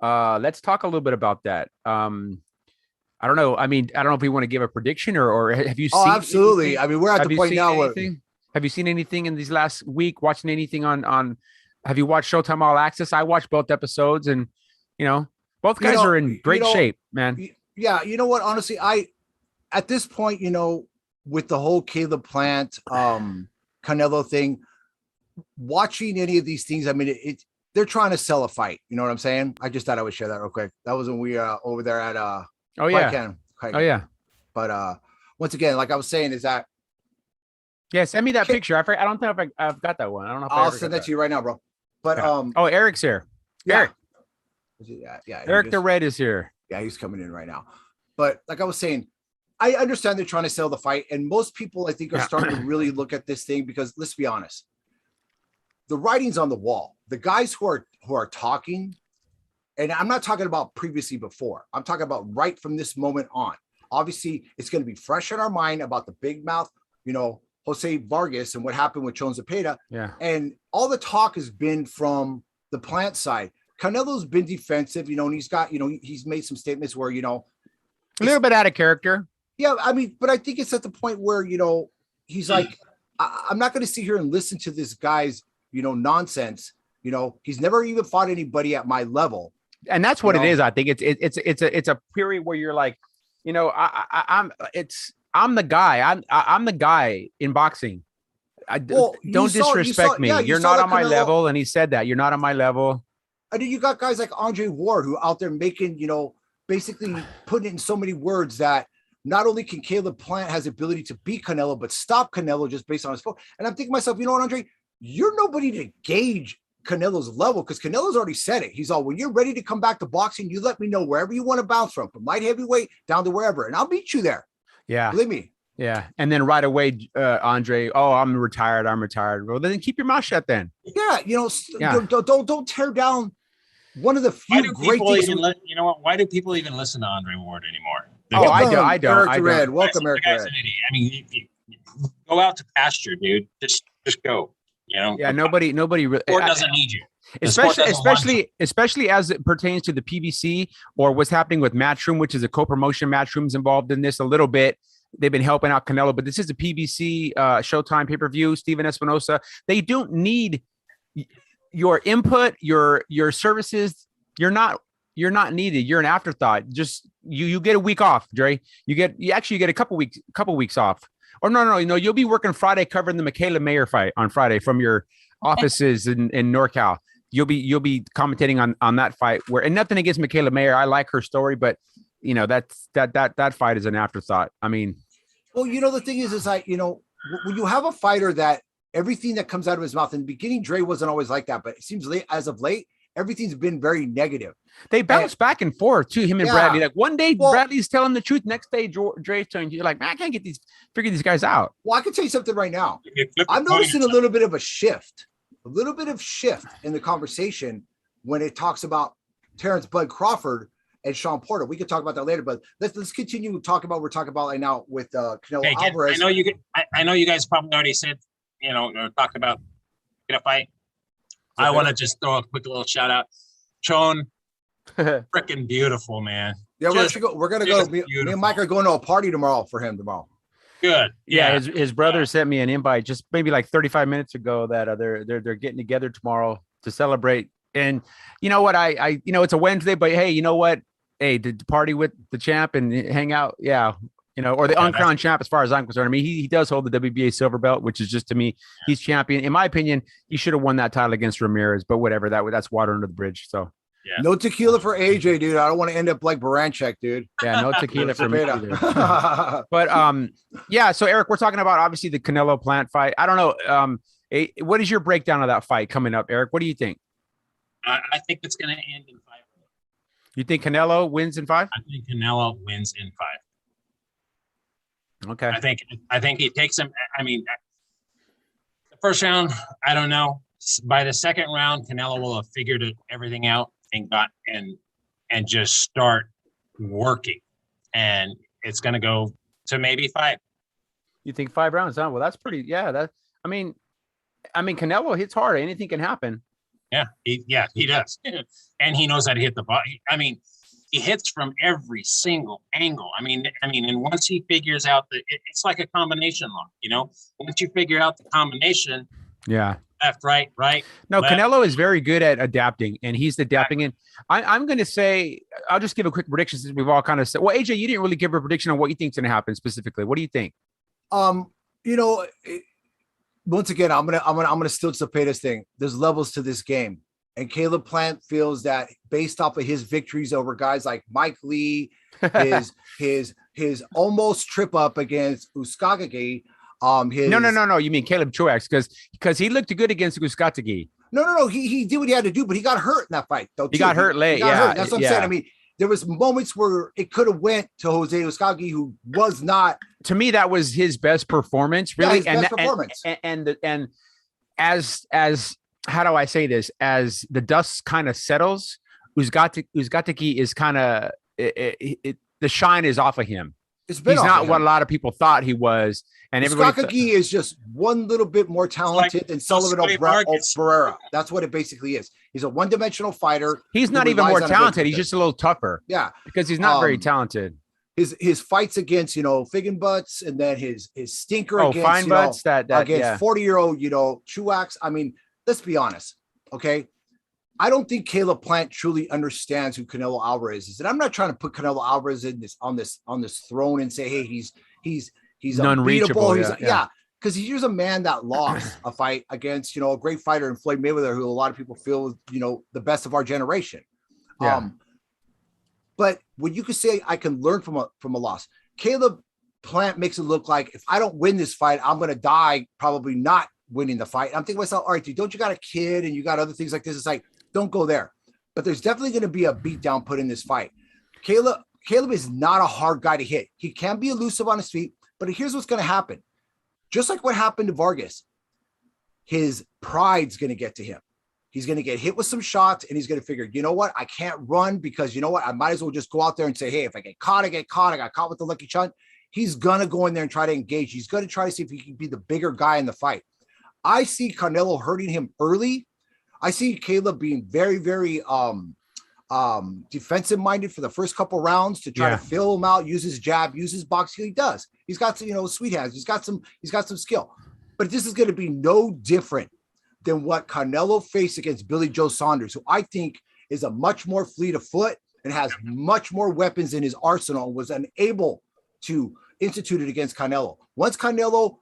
Let's talk a little bit about that. I don't know. I mean, I don't know if we want to give a prediction or have you seen? Oh, absolutely. Anything? I mean, we're at the point now where. Have you seen anything in these last week? Watching anything on? Have you watched Showtime All Access? I watched both episodes, and both guys are in great shape, man. Yeah, you know what? Honestly, at this point, with the whole Caleb Plant, Canelo thing, watching any of these things, I mean, they're trying to sell a fight. You know what I'm saying? I just thought I would share that real quick. That was when we over there at But once again, like I was saying, is that send me that picture. I don't think I've got that one. I don't know if I'll send that to you right now, bro. But Eric's here. Eric. Yeah. Eric the Red is here. Yeah, he's coming in right now. But like I was saying, I understand they're trying to sell the fight, and most people I think are starting to really look at this thing because let's be honest, the writing's on the wall. The guys who are talking, and I'm not talking about previously before. I'm talking about right from this moment on. Obviously, it's going to be fresh in our mind about the big mouth, Jose Vargas and what happened with Chon Zepeda. Yeah. And all the talk has been from the Plant side. Canelo's been defensive, and he's got, he's made some statements where, a little bit out of character. Yeah. I mean, but I think it's at the point where, he's like, I'm not going to sit here and listen to this guy's, nonsense. He's never even fought anybody at my level. And that's what it is. I think it's a period where you're like, I'm the guy. I'm the guy in boxing. Don't disrespect me. You're not on my level. And he said that you're not on my level. I mean, you got guys like Andre Ward who out there making, basically putting it in so many words that not only can Caleb Plant has the ability to beat Canelo, but stop Canelo just based on his phone. And I'm thinking to myself, you know what, Andre, you're nobody to gauge Canelo's level because Canelo's already said it. He's all, when you're ready to come back to boxing, you let me know wherever you want to bounce from light heavyweight down to wherever, and I'll meet you there. Yeah. Believe me. Yeah. And then right away, Andre, I'm retired. Well, then keep your mouth shut then. Yeah. Don't tear down one of the few great things. Why do people even listen to Andre Ward anymore? I don't. Welcome, Eric Red. I mean, go out to pasture, dude. Just go. Yeah. Nobody really. Sport doesn't need you. Especially as it pertains to the PBC or what's happening with Matchroom, which is a co-promotion. Matchroom's involved in this a little bit. They've been helping out Canelo, but this is a PBC Showtime pay-per-view. Steven Espinosa. They don't need your input, your services. You're not needed. You're an afterthought. Just you get a week off, Dre. You get a couple weeks off. Or no, you'll be working Friday covering the Michaela Mayer fight on Friday from your offices in NorCal. You'll be commentating on that fight and nothing against Michaela Mayer. I like her story, but that fight is an afterthought. I mean, well, the thing is like, when you have a fighter that everything that comes out of his mouth in the beginning, Dre wasn't always like that, but it seems as of late, everything's been very negative. They bounce back and forth too, him and Bradley. Like one day Bradley's telling the truth, next day Dre's telling you, like, man, I can't figure these guys out. Well, I can tell you something right now. I'm noticing a little bit of a shift in the conversation when it talks about Terrence Bud Crawford and Sean Porter. We could talk about that later, but let's continue talking about what we're talking about right now with Canelo Alvarez. I know you guys probably already said, talked about a fight. I want to just throw a quick little shout out. Chon, freaking beautiful, man. Yeah, we're gonna go. Me and Mike are going to a party tomorrow for him tomorrow. Good. Yeah, his brother sent me an invite just maybe like 35 minutes ago that they're getting together tomorrow to celebrate. And you know what? I it's a Wednesday, but hey, you know what? Hey, to party with the champ and hang out. Yeah, or the uncrowned champ, as far as I'm concerned. I mean, he does hold the WBA silver belt, which is just, to me, he's champion. In my opinion, he should have won that title against Ramirez, but whatever, that's water under the bridge. So yeah. No tequila for AJ, dude. I don't want to end up like Baranchek, dude. Yeah, no tequila for me either. But yeah. So Eric, we're talking about obviously the Canelo Plant fight. I don't know. What is your breakdown of that fight coming up, Eric? What do you think? I think it's going to end in 5. You think Canelo wins in 5? I think Canelo wins in 5. Okay. I think he takes him. I mean, the first round, I don't know. By the second round, Canelo will have figured everything out and just start working, and it's going to go to maybe 5. You think 5 rounds? Huh? Well, that's pretty. Yeah. I mean, Canelo hits hard. Anything can happen. Yeah, he does, and he knows how to hit the ball. I mean, he hits from every single angle. I mean, and once he figures out it's like a combination lock. Once you figure out the combination, yeah, left, right. No, left. Canelo is very good at adapting, and he's adapting. And I'm going to say, I'll just give a quick prediction since we've all kind of said. Well, AJ, you didn't really give a prediction on what you think's going to happen specifically. What do you think? Once again, I'm gonna steal Zepeda's thing. There's levels to this game, and Caleb Plant feels that based off of his victories over guys like Mike Lee, his almost trip up against Uskagagi. No. You mean Caleb Truax because he looked good against Uskagagi. No. He did what he had to do, but he got hurt in that fight. Though he got hurt late. Yeah, that's what I'm saying. I mean, there was moments where it could have went to Jose Uskagagi, who was not. To me, that was his best performance, really. Yeah, his best performance. And as how do I say this? As the dust kind of settles, Uskagagi is kind of the shine is off of him. He's not what a lot of people thought he was, and Uskagagi is just one little bit more talented than Sullivan Barrera. That's what it basically is. He's a one-dimensional fighter. He's not even more talented. He's just a little tougher. Yeah, because he's not very talented. His fights against Figgin Butts, and then his stinker against Fine Butts against 40-year-old Truax. I mean, let's be honest, okay? I don't think Caleb Plant truly understands who Canelo Alvarez is, and I'm not trying to put Canelo Alvarez on this throne and say, hey, he's unbeatable. Because here's a man that lost a fight against a great fighter in Floyd Mayweather, who a lot of people feel is the best of our generation. Yeah. But what you could say, I can learn from a loss. Caleb Plant makes it look like if I don't win this fight, I'm going to die probably not winning the fight. I'm thinking to myself, all right, dude, don't you got a kid and you got other things like this? It's like, don't go there. But there's definitely going to be a beatdown put in this fight. Caleb is not a hard guy to hit. He can be elusive on his feet, but here's what's going to happen. Just like what happened to Vargas, his pride's going to get to him. He's going to get hit with some shots, and he's going to figure, you know what? I can't run because you know what? I might as well just go out there and say, hey, if I get caught, I get caught. I got caught with the lucky Chon. He's going to go in there and try to engage. He's going to try to see if he can be the bigger guy in the fight. I see Canelo hurting him early. I see Caleb being very, very defensive minded for the first couple rounds to try to fill him out, use his jab, use his boxing. He does. He's got some, sweet hands. He's got some skill. But this is going to be no different than what Canelo faced against Billy Joe Saunders, who I think is a much more fleet of foot and has much more weapons in his arsenal and was unable to institute it against Canelo. Once Canelo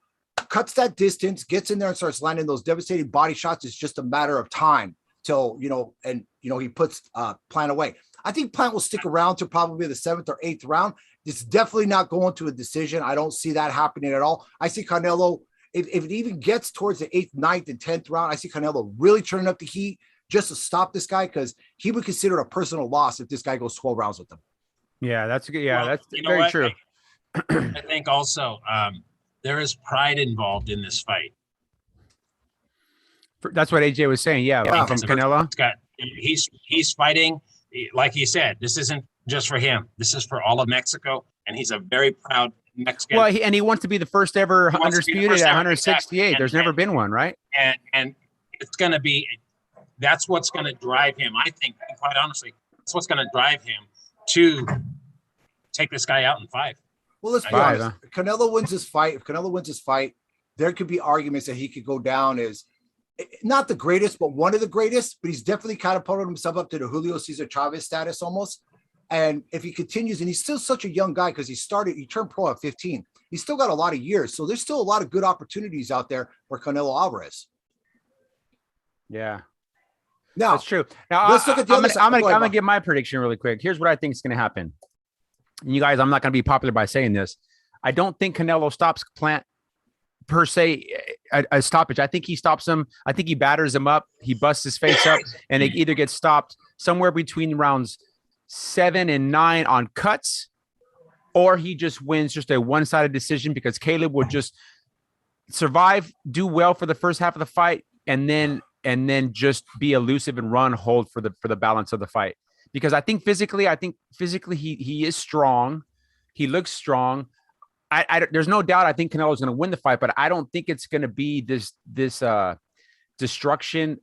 cuts that distance, gets in there and starts landing those devastating body shots, it's just a matter of time till, he puts Plant away. I think Plant will stick around to probably the 7th or 8th round. It's definitely not going to a decision. I don't see that happening at all. I see Canelo, if it even gets towards the 8th, 9th, and 10th round, I see Canelo really turning up the heat just to stop this guy, because he would consider it a personal loss if this guy goes 12 rounds with him. Yeah, that's good. Yeah, that's very true. I think also there is pride involved in this fight. That's what AJ was saying. Yeah, from Canelo. He's fighting, like he said, this isn't just for him. This is for all of Mexico, and he's a very proud Mexican. Well, and he wants to be the first ever undisputed at 168. Exactly. There's never been one, right? And it's going to be, that's what's going to drive him. I think, quite honestly, that's what's going to drive him to take this guy out in 5. Well, let's be honest. If Canelo wins this fight, there could be arguments that he could go down as not the greatest, but one of the greatest. But he's definitely catapulted himself up to the Julio Cesar Chavez status almost. And if he continues, and he's still such a young guy, because he turned pro at 15. He's still got a lot of years. So there's still a lot of good opportunities out there for Canelo Alvarez. Yeah. Now, that's true. Now, let's look at the other side. I'm going to give my prediction really quick. Here's what I think is going to happen. And you guys, I'm not going to be popular by saying this. I don't think Canelo stops Plant per se a stoppage. I think he stops him. I think he batters him up. He busts his face up, and it either gets stopped somewhere between rounds 7 and 9 on cuts, or he just wins just a one-sided decision because Caleb will just survive, do well for the first half of the fight, and then just be elusive and hold for the balance of the fight. Because I think physically he is strong. He looks strong. There's no doubt I think Canelo is going to win the fight, but I don't think it's going to be this destruction.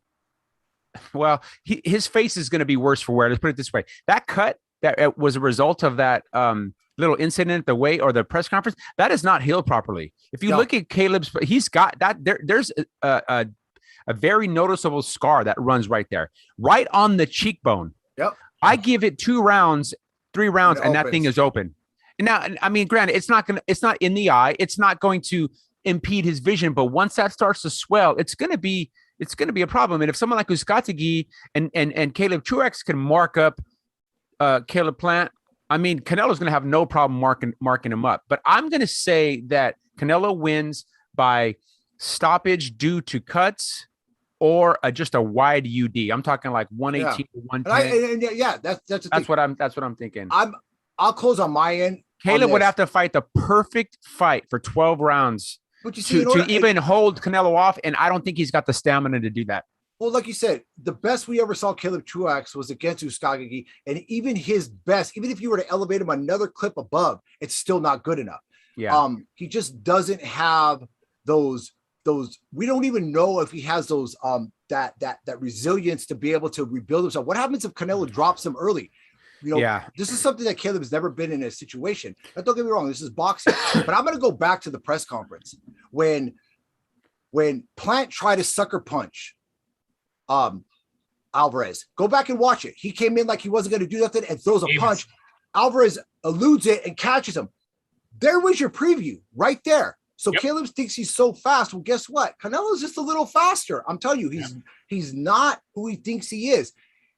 Well, his face is going to be worse for wear. Let's put it this way. That cut that was a result of that little incident at the weight or the press conference, that is not healed properly. If you look at Caleb's, he's got that there's a very noticeable scar that runs right there, right on the cheekbone. Yep. I give it 3 rounds, and that thing is open. Now, I mean, granted, it's not in the eye. It's not going to impede his vision, but once that starts to swell, it's going to be a problem. And if someone like Uzcategui and Caleb Truex can mark up Caleb Plant, I mean, Canelo's going to have no problem marking him up. But I'm going to say that Canelo wins by stoppage due to cuts or just a wide UD. I'm talking like 118 to 110. That's what I'm thinking. I'll close on my end. Caleb would have to fight the perfect fight for 12 rounds but you see, to even hold Canelo off, and I don't think he's got the stamina to do that. Well, like you said, the best we ever saw Caleb Truex was against Uzcategui, and even his best, even if you were to elevate him another clip above, it's still not good enough. Yeah. He just doesn't have those. We don't even know if he has those that resilience to be able to rebuild himself. What happens if Canelo drops him early? This is something that Caleb has never been in a situation. Now, don't get me wrong, this is boxing, but I'm going to go back to the press conference when Plant tried to sucker punch Alvarez. Go back and watch it. He came in like he wasn't going to do nothing and throws a punch. Alvarez eludes it and catches him. There was your preview right there. So Caleb thinks he's so fast. Well, guess what? Canelo's just a little faster. I'm telling you, he's not who he thinks he is.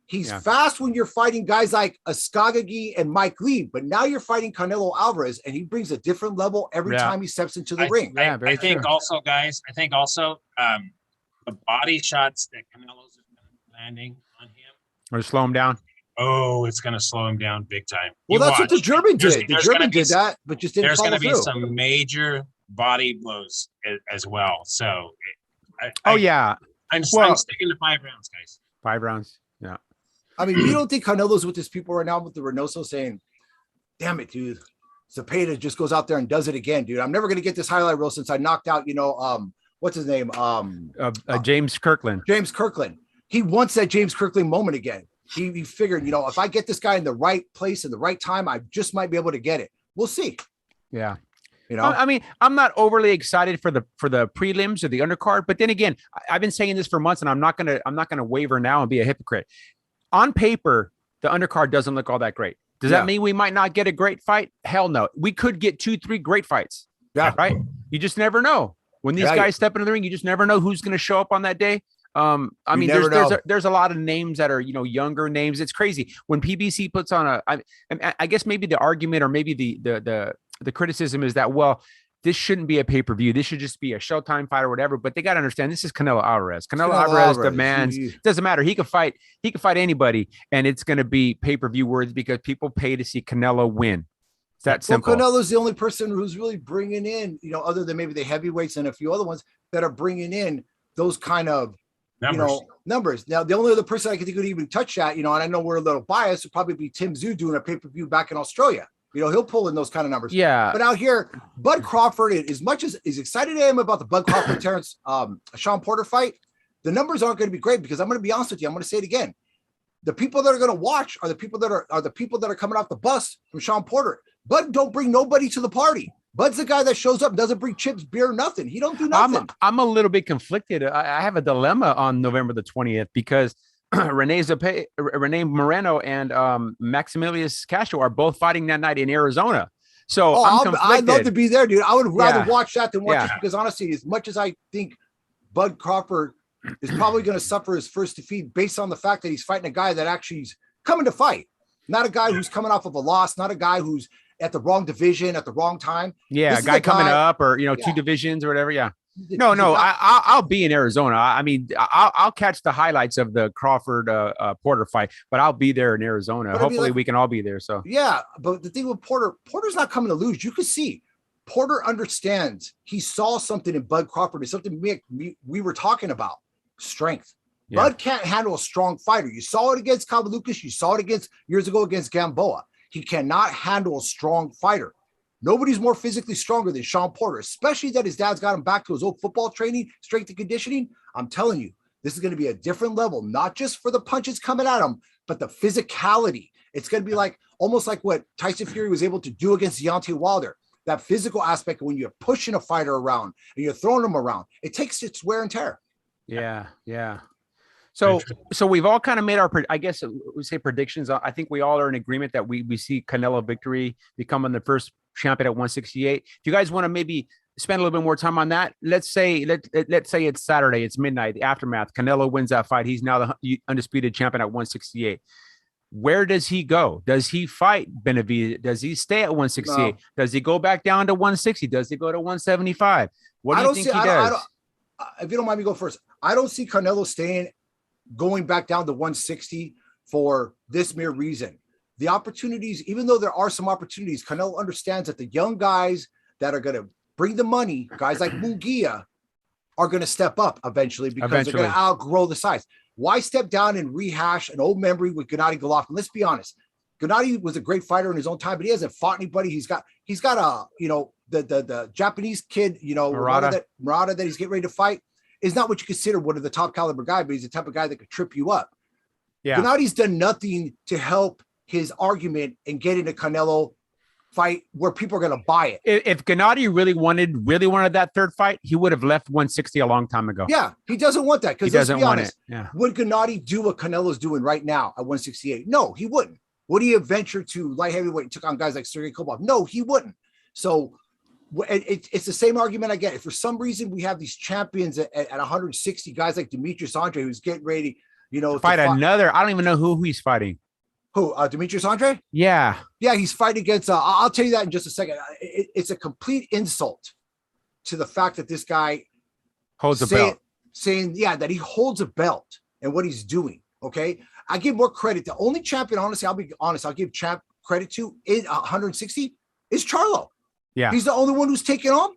He's fast when you're fighting guys like Uzcategui and Mike Lee, but now you're fighting Canelo Alvarez, and he brings a different level every time he steps into the ring. I think also, guys, the body shots that Canelo's landing on him or slow him down. Oh, it's going to slow him down big time. Well, that's what the German did. The German did that, but just didn't follow through. There's going to be some major body blows as well. So, I'm sticking to 5 rounds, guys. 5 rounds. Yeah. I mean, you don't think Canelo's with his people right now with the Reynoso saying, damn it, dude. Zepeda just goes out there and does it again, dude. I'm never going to get this highlight reel since I knocked out, what's his name? James Kirkland. James Kirkland. He wants that James Kirkland moment again. He figured, if I get this guy in the right place at the right time, I just might be able to get it. We'll see. Yeah. I mean, I'm not overly excited for the prelims or the undercard, but then again, I've been saying this for months, and I'm not gonna waver now and be a hypocrite. On paper, the undercard doesn't look all that great. Does that mean we might not get a great fight? Hell no. We could get 2-3 great fights. Yeah. Right. You just never know. When these guys step into the ring, you just never know who's going to show up on that day. I mean, there's a lot of names that are, younger names. It's crazy when PBC puts on I guess maybe the argument or maybe the criticism is that, well, this shouldn't be a pay-per-view. This should just be a Showtime fight or whatever. But they got to understand this is Canelo Alvarez. Canelo Alvarez demands. It doesn't matter. He could fight anybody, and it's going to be pay-per-view worthy because people pay to see Canelo win. It's that simple. Canelo's the only person who's really bringing in, other than maybe the heavyweights and a few other ones that are bringing in those kind of numbers. Now, the only other person I can think would even touch that, and I know we're a little biased, would probably be Tim Tszyu doing a pay-per-view back in Australia. He'll pull in those kind of numbers. Yeah. But out here, Bud Crawford, as much as excited I am about the Bud Crawford Terrence Sean Porter fight, the numbers aren't going to be great because I'm going to be honest with you. I'm going to say it again. The people that are going to watch are the people that are coming off the bus from Sean Porter. Bud don't bring nobody to the party. Bud's the guy that shows up, doesn't bring chips, beer, nothing. He don't do nothing. I'm a little bit conflicted. I have a dilemma on November the 20th because Rene Moreno and Maximilius Castro are both fighting that night in Arizona. So I'd love to be there, dude. I would rather watch that than watch Yeah. this, because honestly, as much as I think Bud Crawford is probably going to suffer his first defeat based on the fact that he's fighting a guy that actually is coming to fight, not a guy who's coming off of a loss, not a guy who's at the wrong division at the wrong time. Yeah, This a is guy a coming guy- up, or Yeah. 2 divisions or whatever. Yeah. He's No, a guy- I'll be in Arizona. I mean, I'll catch the highlights of the Crawford Porter fight, but I'll be there in Arizona. But I mean, Hopefully, like- we can all be there. So Yeah, but the thing with Porter's not coming to lose. You can see Porter understands. He saw something in Bud Crawford. It's something we were talking about. Strength. Yeah. Bud can't handle a strong fighter. You saw it against Lucas. You saw it years ago against Gamboa. He cannot handle a strong fighter. Nobody's more physically stronger than Sean Porter, especially that his dad's got him back to his old football training, strength and conditioning. I'm telling you, this is going to be a different level, not just for the punches coming at him, but the physicality. It's going to be like almost like what Tyson Fury was able to do against Deontay Wilder. That physical aspect, when you're pushing a fighter around and you're throwing him around, it takes its wear and tear. yeah. So we've all kind of made our, I guess we say predictions. I think we all are in agreement that we see Canelo victory becoming the first champion at 168. If you guys want to maybe spend a little bit more time on that, let's say it's Saturday, it's midnight, the aftermath. Canelo wins that fight. He's now the undisputed champion at 168. Where does he go? Does he fight Benavidez? Does he stay at 168? No. Does he go back down to 160? Does he go to 175? What do you think he does? If you don't mind me go first, I don't see Canelo going back down to 160 for this mere reason. The opportunities, even though there are some opportunities, Canelo understands that the young guys that are going to bring the money, guys like Munguia, are going to step up eventually because they're going to outgrow the size. Why step down and rehash an old memory with Gennady Golovkin? Let's be honest. Gennady was a great fighter in his own time, but he hasn't fought anybody. He's got the Japanese kid, Murata that he's getting ready to fight is not what you consider one of the top caliber guy, but he's the type of guy that could trip you up. Yeah. Gennady's done nothing to help his argument and get into Canelo fight where people are going to buy it. If Gennady really wanted that third fight, he would have left 160 a long time ago. Yeah, he doesn't want that because let's be honest. Yeah. Would Gennady do what Canelo's doing right now at 168? No, he wouldn't. Would he have ventured to light heavyweight and took on guys like Sergey Kovalev? No, he wouldn't. So it's the same argument I get. If for some reason we have these champions at 160, guys like Demetrius Andre, who's getting ready, to fight another. I don't even know who he's fighting. Who? Demetrius Andre? Yeah. Yeah, he's fighting against. I'll tell you that in just a second. It's a complete insult to the fact that this guy holds a belt. Saying that he holds a belt and what he's doing. Okay, I give more credit. The only champion, honestly, I'll be honest, I'll give champ credit to in 160 is Charlo. Yeah, he's the only one who's taking on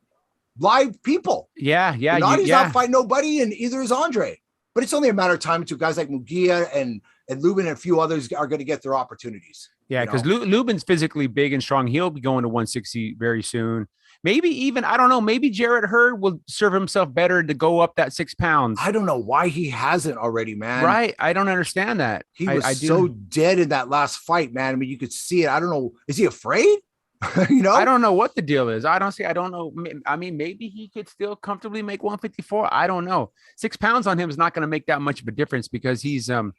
live people. Yeah. He's not fighting nobody, and either is Andre. But it's only a matter of time until guys like Munguia and Lubin and a few others are going to get their opportunities. Yeah, because Lubin's physically big and strong. He'll be going to 160 very soon. Maybe even, I don't know, maybe Jarrett Hurd will serve himself better to go up that 6 pounds. I don't know why he hasn't already, man. Right. I don't understand that. He was so dead in that last fight, man. I mean, you could see it. I don't know. Is he afraid? I don't know what the deal is. I don't know. I mean, maybe he could still comfortably make 154. I don't know. 6 pounds on him is not going to make that much of a difference because he's a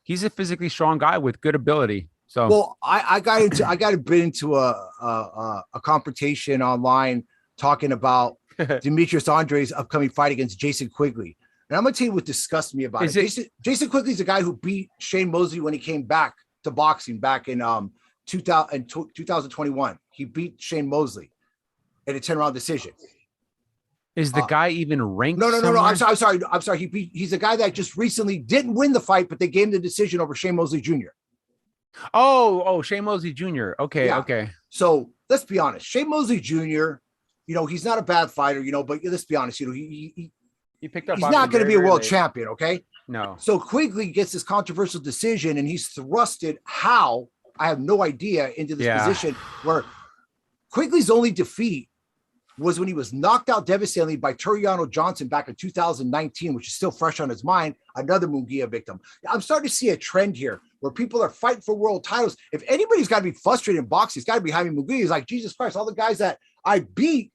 physically strong guy with good ability. So, well, I got into a confrontation online talking about Demetrius Andre's upcoming fight against Jason Quigley. And I'm going to tell you what disgusts me about it. Jason Quigley's the guy who beat Shane Mosley when he came back to boxing back in 2021. He beat Shane Mosley in a 10-round decision. Is the guy even ranked? No. I'm sorry. He's a guy that just recently didn't win the fight, but they gave him the decision over Shane Mosley Jr. Oh, Shane Mosley Jr. Okay, yeah. Okay. So let's be honest. Shane Mosley Jr., he's not a bad fighter, but let's be honest, he picked up. He's not going to be a world champion, okay? No. So Quigley gets this controversial decision, and he's thrusted how, I have no idea, into this position where Quigley's only defeat was when he was knocked out devastatingly by Turiano Johnson back in 2019, which is still fresh on his mind, another Munguia victim. I'm starting to see a trend here where people are fighting for world titles. If anybody's got to be frustrated in boxing, it's got to be Jaime Munguia. He's like, Jesus Christ, all the guys that I beat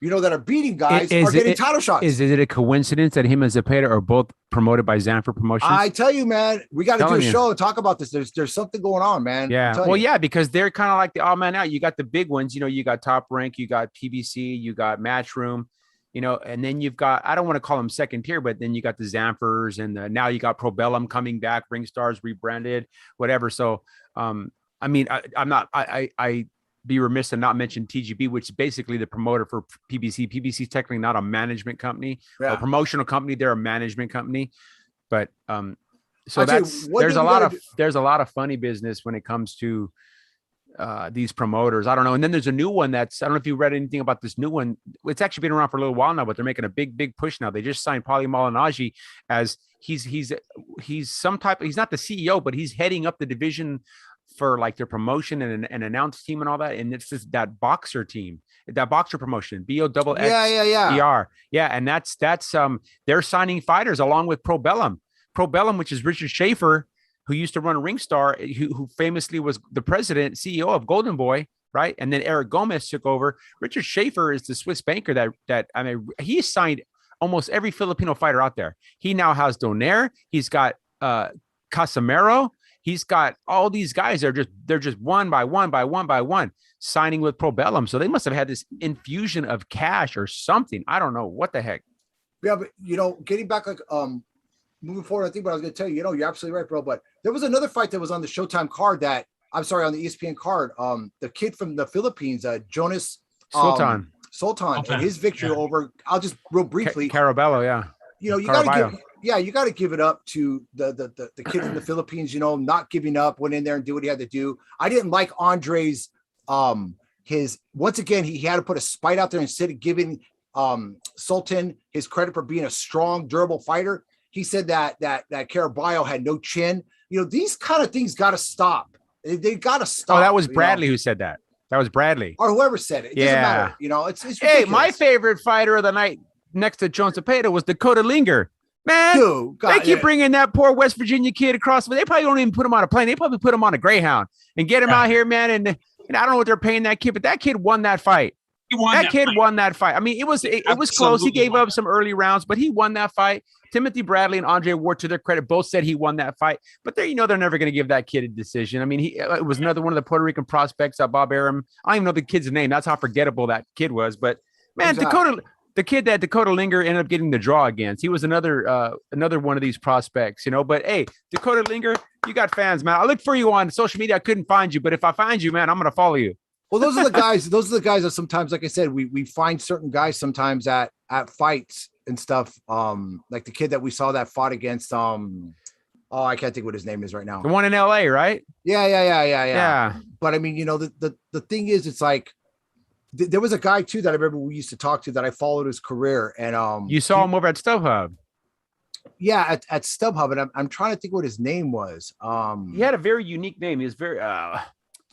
that are beating guys are getting title shots. Is it a coincidence that him and Zepeda are both promoted by Zanfer Promotions? I tell you, man, we got to do a show and talk about this. There's something going on, man. Yeah. Well, yeah, because they're kind of like the odd man out. You got the big ones, you got Top Rank, you got PBC, you got Matchroom, and then you've got, I don't want to call them second tier, but then you got the Zanfers and now you got Probellum coming back, Ring Stars rebranded, whatever. So, I mean, I be remiss and not mention TGB, which is basically the promoter for PBC. PBC is technically not a management company or a promotional company. They're a management company, but so there's a lot of funny business when it comes to these promoters. I don't know. And then there's a new one I don't know if you read anything about this new one. It's actually been around for a little while now, but they're making a big push now. They just signed Paulie Malignaggi as he's some type of, he's not the CEO, but he's heading up the division for like their promotion and an announce team and all that. And it's just that boxer team, that boxer promotion, BOXX. Yeah. Yeah. And that's they're signing fighters along with Probellum, which is Richard Schaefer, who used to run Ringstar, who famously was the president, CEO of Golden Boy, right? And then Eric Gomez took over. Richard Schaefer is the Swiss banker that I mean, he signed almost every Filipino fighter out there. He now has Donaire. He's got Casimero. He's got all these guys. They're just one by one signing with Probellum. So they must have had this infusion of cash or something. I don't know what the heck. Yeah, but getting back moving forward, I think what I was going to tell you, you're absolutely right, bro. But there was another fight that was on the Showtime card on the ESPN card. The kid from the Philippines, Jonas Sultan, and his victory over. I'll just real briefly. Carabello, yeah. You got to give it up to the kid from the Philippines. Not giving up, went in there and do what he had to do. I didn't like Andre's once again he had to put a spite out there instead of giving Sultan his credit for being a strong, durable fighter. He said that Caraballo had no chin. These kind of things got to stop. They got to stop. Oh, that was Bradley who said that. That was Bradley. Or whoever said it. It doesn't matter. It's ridiculous. Hey, my favorite fighter of the night next to Chon Zepeda was Dakota Linger. Man, dude, they keep bringing that poor West Virginia kid across. They probably don't even put him on a plane. They probably put him on a Greyhound and get him out here, man. And I don't know what they're paying that kid, but that kid won that fight. That kid won that fight. I mean, it was close. He gave up some early rounds, but he won that fight. Timothy Bradley and Andre Ward, to their credit, both said he won that fight. But they're never going to give that kid a decision. I mean, it was another one of the Puerto Rican prospects, Bob Arum. I don't even know the kid's name. That's how forgettable that kid was. But man, exactly. The kid that Dakota Linger ended up getting the draw against, he was another one of these prospects, But hey, Dakota Linger, you got fans, man. I looked for you on social media. I couldn't find you, but if I find you, man, I'm going to follow you. Well, those are the guys. Those are the guys that sometimes, like I said, we find certain guys sometimes at fights and stuff. Like the kid that we saw that fought against. I can't think what his name is right now. The one in LA, right? Yeah. But I mean, the thing is, it's like there was a guy too that I remember we used to talk to that I followed his career, and you saw him over at StubHub. Yeah, at StubHub, and I'm trying to think what his name was. He had a very unique name. He was very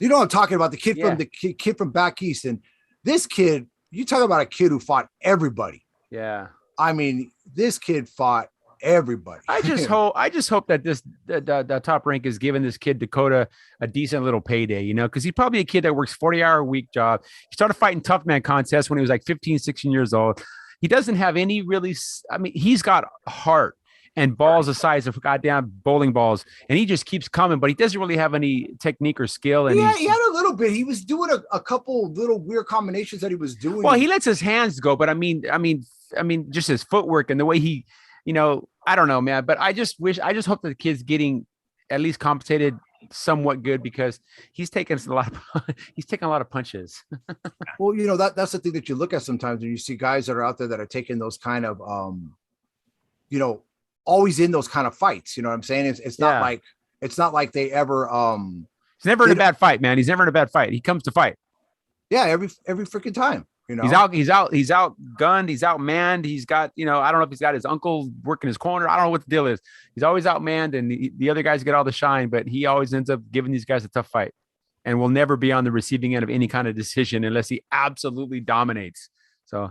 I'm talking about, the kid from the kid from back east. And this kid, you talk about a kid who fought everybody. Yeah. I mean, this kid fought everybody. I just hope that the Top Rank is giving this kid Dakota a decent little payday, because he's probably a kid that works 40-hour a week job. He started fighting tough man contests when he was like 15, 16 years old. He doesn't have any really, he's got heart and balls the size of goddamn bowling balls, and he just keeps coming, but he doesn't really have any technique or skill. And he had a little bit. He was doing a couple little weird combinations that he was doing. Well, he lets his hands go, but I mean, just his footwork and the way he, I don't know, man. But I just hope that the kid's getting at least compensated somewhat good, because he's taking a lot of punches. Well, that's the thing that you look at sometimes when you see guys that are out there that are taking those kind of, always in those kind of fights. You know what I'm saying? It's not like they ever he's never in a bad fight, man. He's never in a bad fight. He comes to fight. Yeah, every freaking time. He's outgunned, he's outmanned. He's got, I don't know if he's got his uncle working his corner. I don't know what the deal is. He's always outmanned, and the other guys get all the shine, but he always ends up giving these guys a tough fight, and will never be on the receiving end of any kind of decision unless he absolutely dominates. So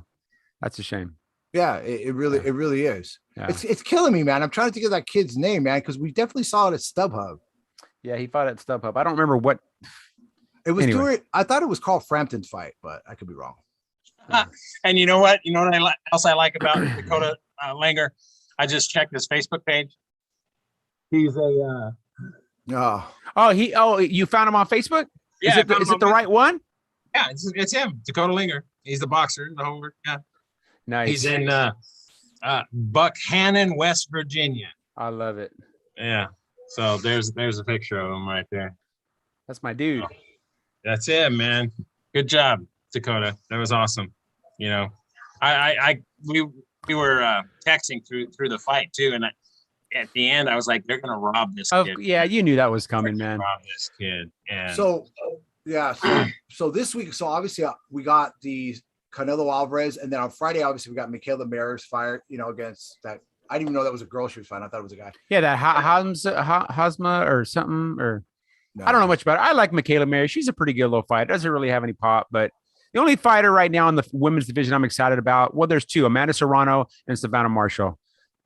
that's a shame. Yeah, it really is. Yeah. It's killing me, man. I'm trying to think of that kid's name, man, because we definitely saw it at StubHub. Yeah, he fought at StubHub. I don't remember what it was. Anyway. I thought it was called Frampton's fight, but I could be wrong. And you know what? You know what else I like about Dakota Langer? I just checked his Facebook page. He's a you found him on Facebook? Yeah, is it the right one? Yeah, it's him, Dakota Langer. He's the boxer, the holder. Yeah, nice. He's in Buckhannon, West Virginia. I love it. Yeah. So there's a picture of him right there. That's my dude. Oh, that's it, man. Good job, Dakota. That was awesome. You know, we were texting through the fight too, and at the end I was like, they're gonna rob this kid. Yeah, you knew that was coming, man. Rob this kid. And so this week, so obviously we got the Canelo Alvarez, and then on Friday, obviously we got Michaela Maris fight, against that. I didn't even know that was a girl she was fighting. I thought it was a guy. Yeah, that Hasma or something, or no. I don't know much about it. I like Michaela Maris. She's a pretty good little fighter. Doesn't really have any pop, but the only fighter right now in the women's division I'm excited about, well, there's two, Amanda Serrano and Savannah Marshall.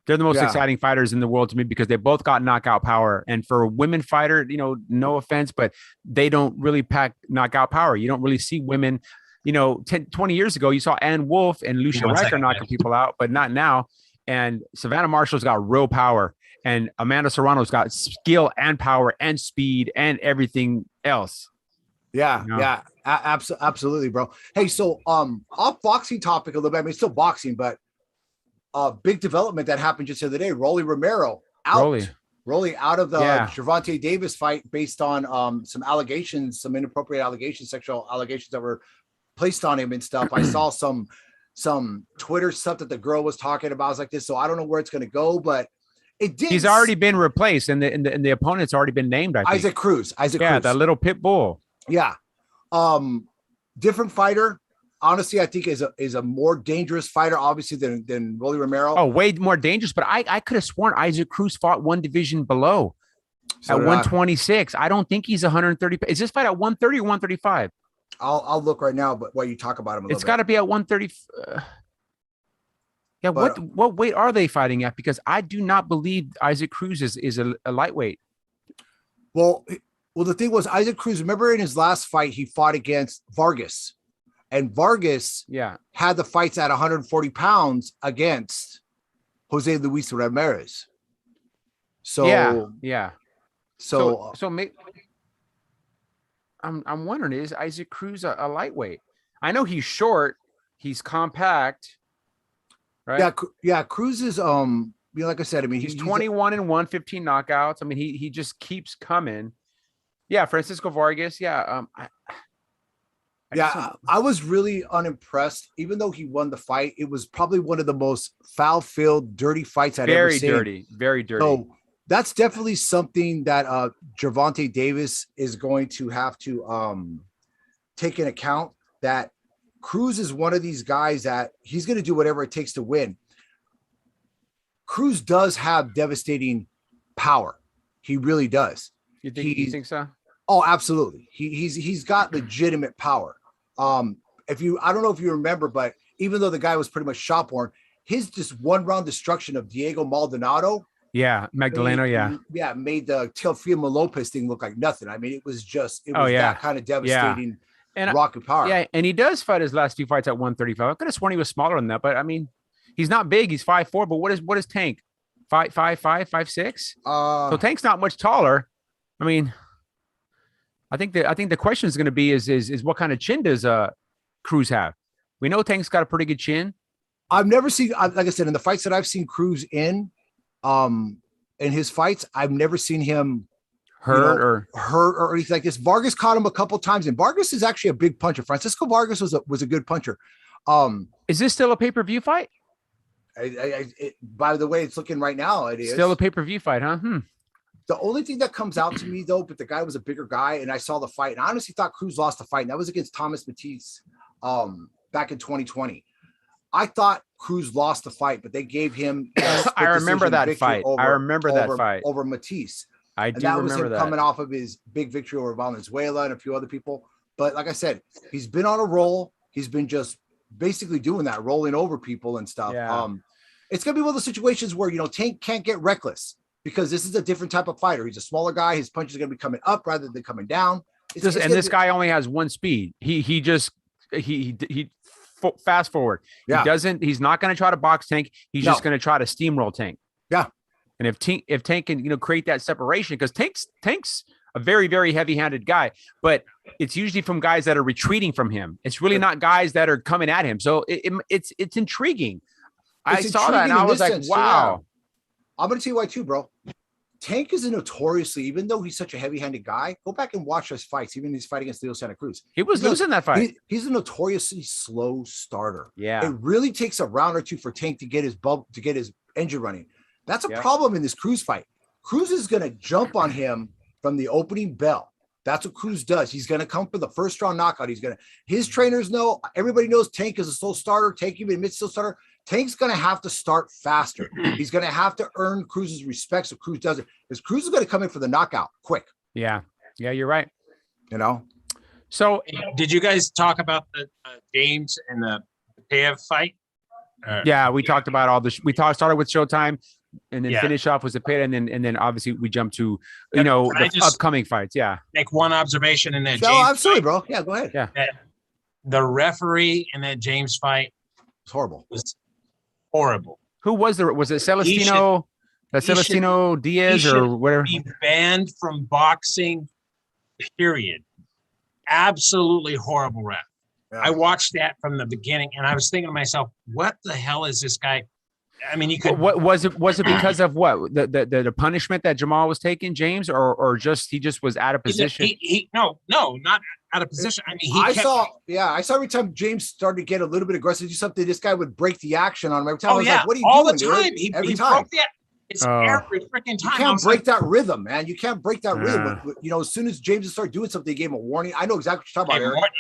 They're the most exciting fighters in the world to me because they both got knockout power. And for a women fighter, no offense, but they don't really pack knockout power. You don't really see women, 10, 20 years ago, you saw Ann Wolfe and Lucia Riker knocking people out, but not now. And Savannah Marshall's got real power, and Amanda Serrano's got skill and power and speed and everything else. Yeah, absolutely, bro. Hey, so off boxing topic a little bit. I mean, it's still boxing, but big development that happened just the other day. Rolly Romero out. Rolly out of the Gervonta Davis fight based on some allegations, some inappropriate allegations, sexual allegations that were placed on him and stuff. I saw some Twitter stuff that the girl was talking about. I was like this, so I don't know where it's going to go, but it did. He's already been replaced, and the opponent's already been named. I think. Isaac Cruz. Cruz. That little pit bull. Yeah, different fighter. Honestly, I think is a more dangerous fighter, obviously, than Rolly Romero. Oh, way more dangerous. But I could have sworn Isaac Cruz fought one division below at 126. I don't think he's 130. Is this fight at 130 or 135? I'll look right now, but while you talk about him, it's got to be at 130. What weight are they fighting at? Because I do not believe Isaac Cruz is a lightweight. Well, the thing was Isaac Cruz. Remember in his last fight, he fought against Vargas, and Vargas had the fights at 140 pounds against Jose Luis Ramirez. So So maybe. I'm wondering, is Isaac Cruz a lightweight? I know he's short, he's compact, right? Yeah. Cruz is like I said, I mean, he's 21-1, 15 knockouts. I mean, he just keeps coming. Yeah, Francisco Vargas. Yeah, I was really unimpressed. Even though he won the fight, it was probably one of the most foul-filled, dirty fights I'd ever seen. Very dirty. So that's definitely something that Gervonta Davis is going to have to take into account, that Cruz is one of these guys that he's going to do whatever it takes to win. Cruz does have devastating power. He really does. You think so? Oh, absolutely. He's got legitimate power. I don't know if you remember, but even though the guy was pretty much shot born, his just one round destruction of Diego Maldonado. Yeah, Magdaleno. Made the Teofimo Lopez thing look like nothing. I mean, it was that kind of devastating and rocket power. Yeah, and he does fight his last few fights at 135. I could have sworn he was smaller than that, but I mean, he's not big. He's 5'4", but what is Tank? 5'5", 5'6"? So Tank's not much taller. I mean, I think the question is going to be is what kind of chin does Cruz have? We know Tank's got a pretty good chin. I've never seen, like I said, in the fights that I've seen Cruz in his fights, I've never seen him hurt or anything like this. Vargas caught him a couple times, and Vargas is actually a big puncher. Francisco Vargas was a good puncher. Is this still a pay-per-view fight? By the way, it's looking right now. It is still a pay-per-view fight, huh? The only thing that comes out to me though, but the guy was a bigger guy, and I saw the fight, and I honestly thought Cruz lost the fight, and that was against Thomas Matisse back in 2020. I thought Cruz lost the fight, but they gave him. I remember that fight. Over Matisse. I do remember that. Coming off of his big victory over Valenzuela and a few other people. But like I said, he's been on a roll. He's been just basically doing that, rolling over people and stuff. Yeah. It's gonna be one of those situations where Tank can't get reckless because this is a different type of fighter. He's a smaller guy. His punches are gonna be coming up rather than coming down. This guy only has one speed. He fast forward. Yeah. He's not going to try to box Tank. He's just going to try to steamroll Tank. Yeah. And if Tank can, create that separation, because Tank's a very, very heavy-handed guy, but it's usually from guys that are retreating from him. It's really not guys that are coming at him. So it's intriguing. I saw that and I was like, wow. I'm going to tell you why too, bro. Tank is notoriously, even though he's such a heavy-handed guy, go back and watch his fights, even his fight against Leo Santa Cruz. He was losing that fight. He's a notoriously slow starter. Yeah. It really takes a round or two for Tank to get his engine running. That's a problem in this Cruz fight. Cruz is going to jump on him from the opening bell. That's what Cruz does. He's going to come for the first round knockout. His trainers know, everybody knows Tank is a slow starter. Tank even admits slow starter. Tank's going to have to start faster. He's going to have to earn Cruz's respect so Cruz does it. Because Cruz is going to come in for the knockout quick. Yeah. Yeah, you're right. So did you guys talk about the James and the Payev fight? Yeah, we talked about all this. We started with Showtime and then finish off with Zepeda, and then obviously we jump to the upcoming fights. Yeah. Make one observation in that. Oh, absolutely, bro. Yeah, go ahead. Yeah. The referee in that James fight was horrible. Horrible. Who was there? Was it Celestino? Celestino Diaz or whatever? Be banned from boxing. Period. Absolutely horrible ref. Yeah. I watched that from the beginning, and I was thinking to myself, "What the hell is this guy?" I mean, he could. What was it? Was it because of what the punishment that Jamal was taking, James, or just he just was out of position? No, not out of position. I mean, I saw every time James started to get a little bit aggressive, do something, this guy would break the action on him every time. Oh, I was like, what are you all doing, the time. Dude? He time. Broke that. It's every freaking time. You can't break that rhythm, man. You can't break that rhythm. As soon as James started doing something, they gave him a warning. I know exactly what you're talking about, Eric.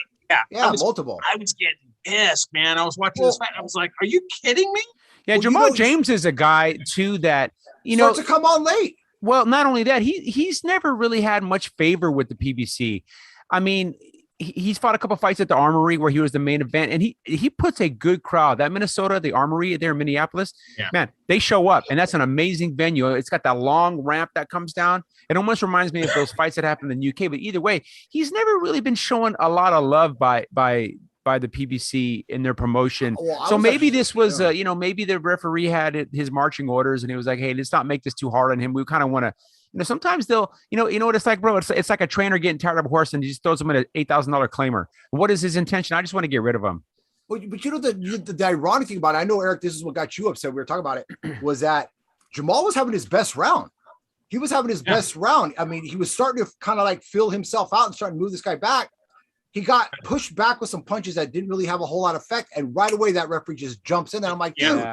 Yeah, multiple. I was getting pissed, man. I was watching this fight. I was like, are you kidding me? Yeah, Jamal James is a guy too that starts to come on late. Well, not only that, he's never really had much favor with the PBC. I mean, he's fought a couple fights at the Armory where he was the main event, and he puts a good crowd. That Minnesota, the Armory there in Minneapolis, man, they show up, and that's an amazing venue. It's got that long ramp that comes down. It almost reminds me of those fights that happened in the UK. But either way, he's never really been showing a lot of love by the PBC in their promotion. So maybe this was, maybe the referee had his marching orders, and he was like, "Hey, let's not make this too hard on him. We kind of want to." Sometimes they'll, you know what it's like, bro. It's like a trainer getting tired of a horse and he just throws him in an $8,000 claimer. What is his intention? I just want to get rid of him. But the ironic thing about it, I know, Eric, this is what got you upset. We were talking about it, was that Jamal was having his best round. He was having his best round. I mean, he was starting to kind of like fill himself out and starting to move this guy back. He got pushed back with some punches that didn't really have a whole lot of effect. And right away, that referee just jumps in. And I'm like, dude,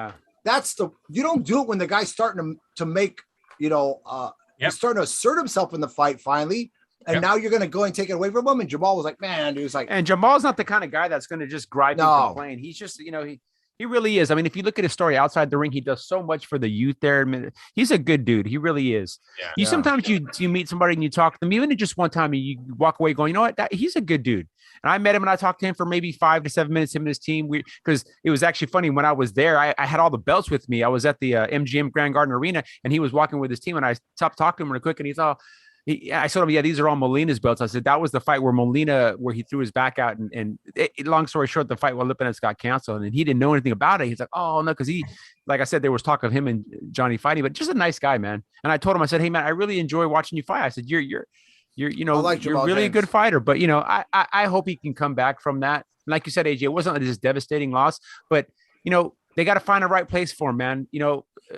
you don't do it when the guy's starting to make, he's starting to assert himself in the fight finally. And now you're going to go and take it away from him. And Jamal was like, man, dude, and Jamal's not the kind of guy that's going to just gripe and complain. He's just, he really is. I mean, if you look at his story outside the ring, he does so much for the youth there. He's a good dude. He really is. Yeah. Sometimes you meet somebody and you talk to them, even just one time, and you walk away going, you know what? He's a good dude. And I met him and I talked to him for maybe 5 to 7 minutes, him and his team. Because it was actually funny when I was there, I had all the belts with me. I was at the MGM Grand Garden Arena and he was walking with his team, and I stopped talking to him real quick, and I told him, these are all Molina's belts. I said, that was the fight where he threw his back out. And long story short, the fight with Lipinets got canceled, and he didn't know anything about it. He's like, oh, no, because like I said, there was talk of him and Johnny fighting, but just a nice guy, man. And I told him, I said, hey, man, I really enjoy watching you fight. I said, you're really a good fighter, but I hope he can come back from that. Like you said, AJ, it wasn't this devastating loss, but they got to find the right place for him, man.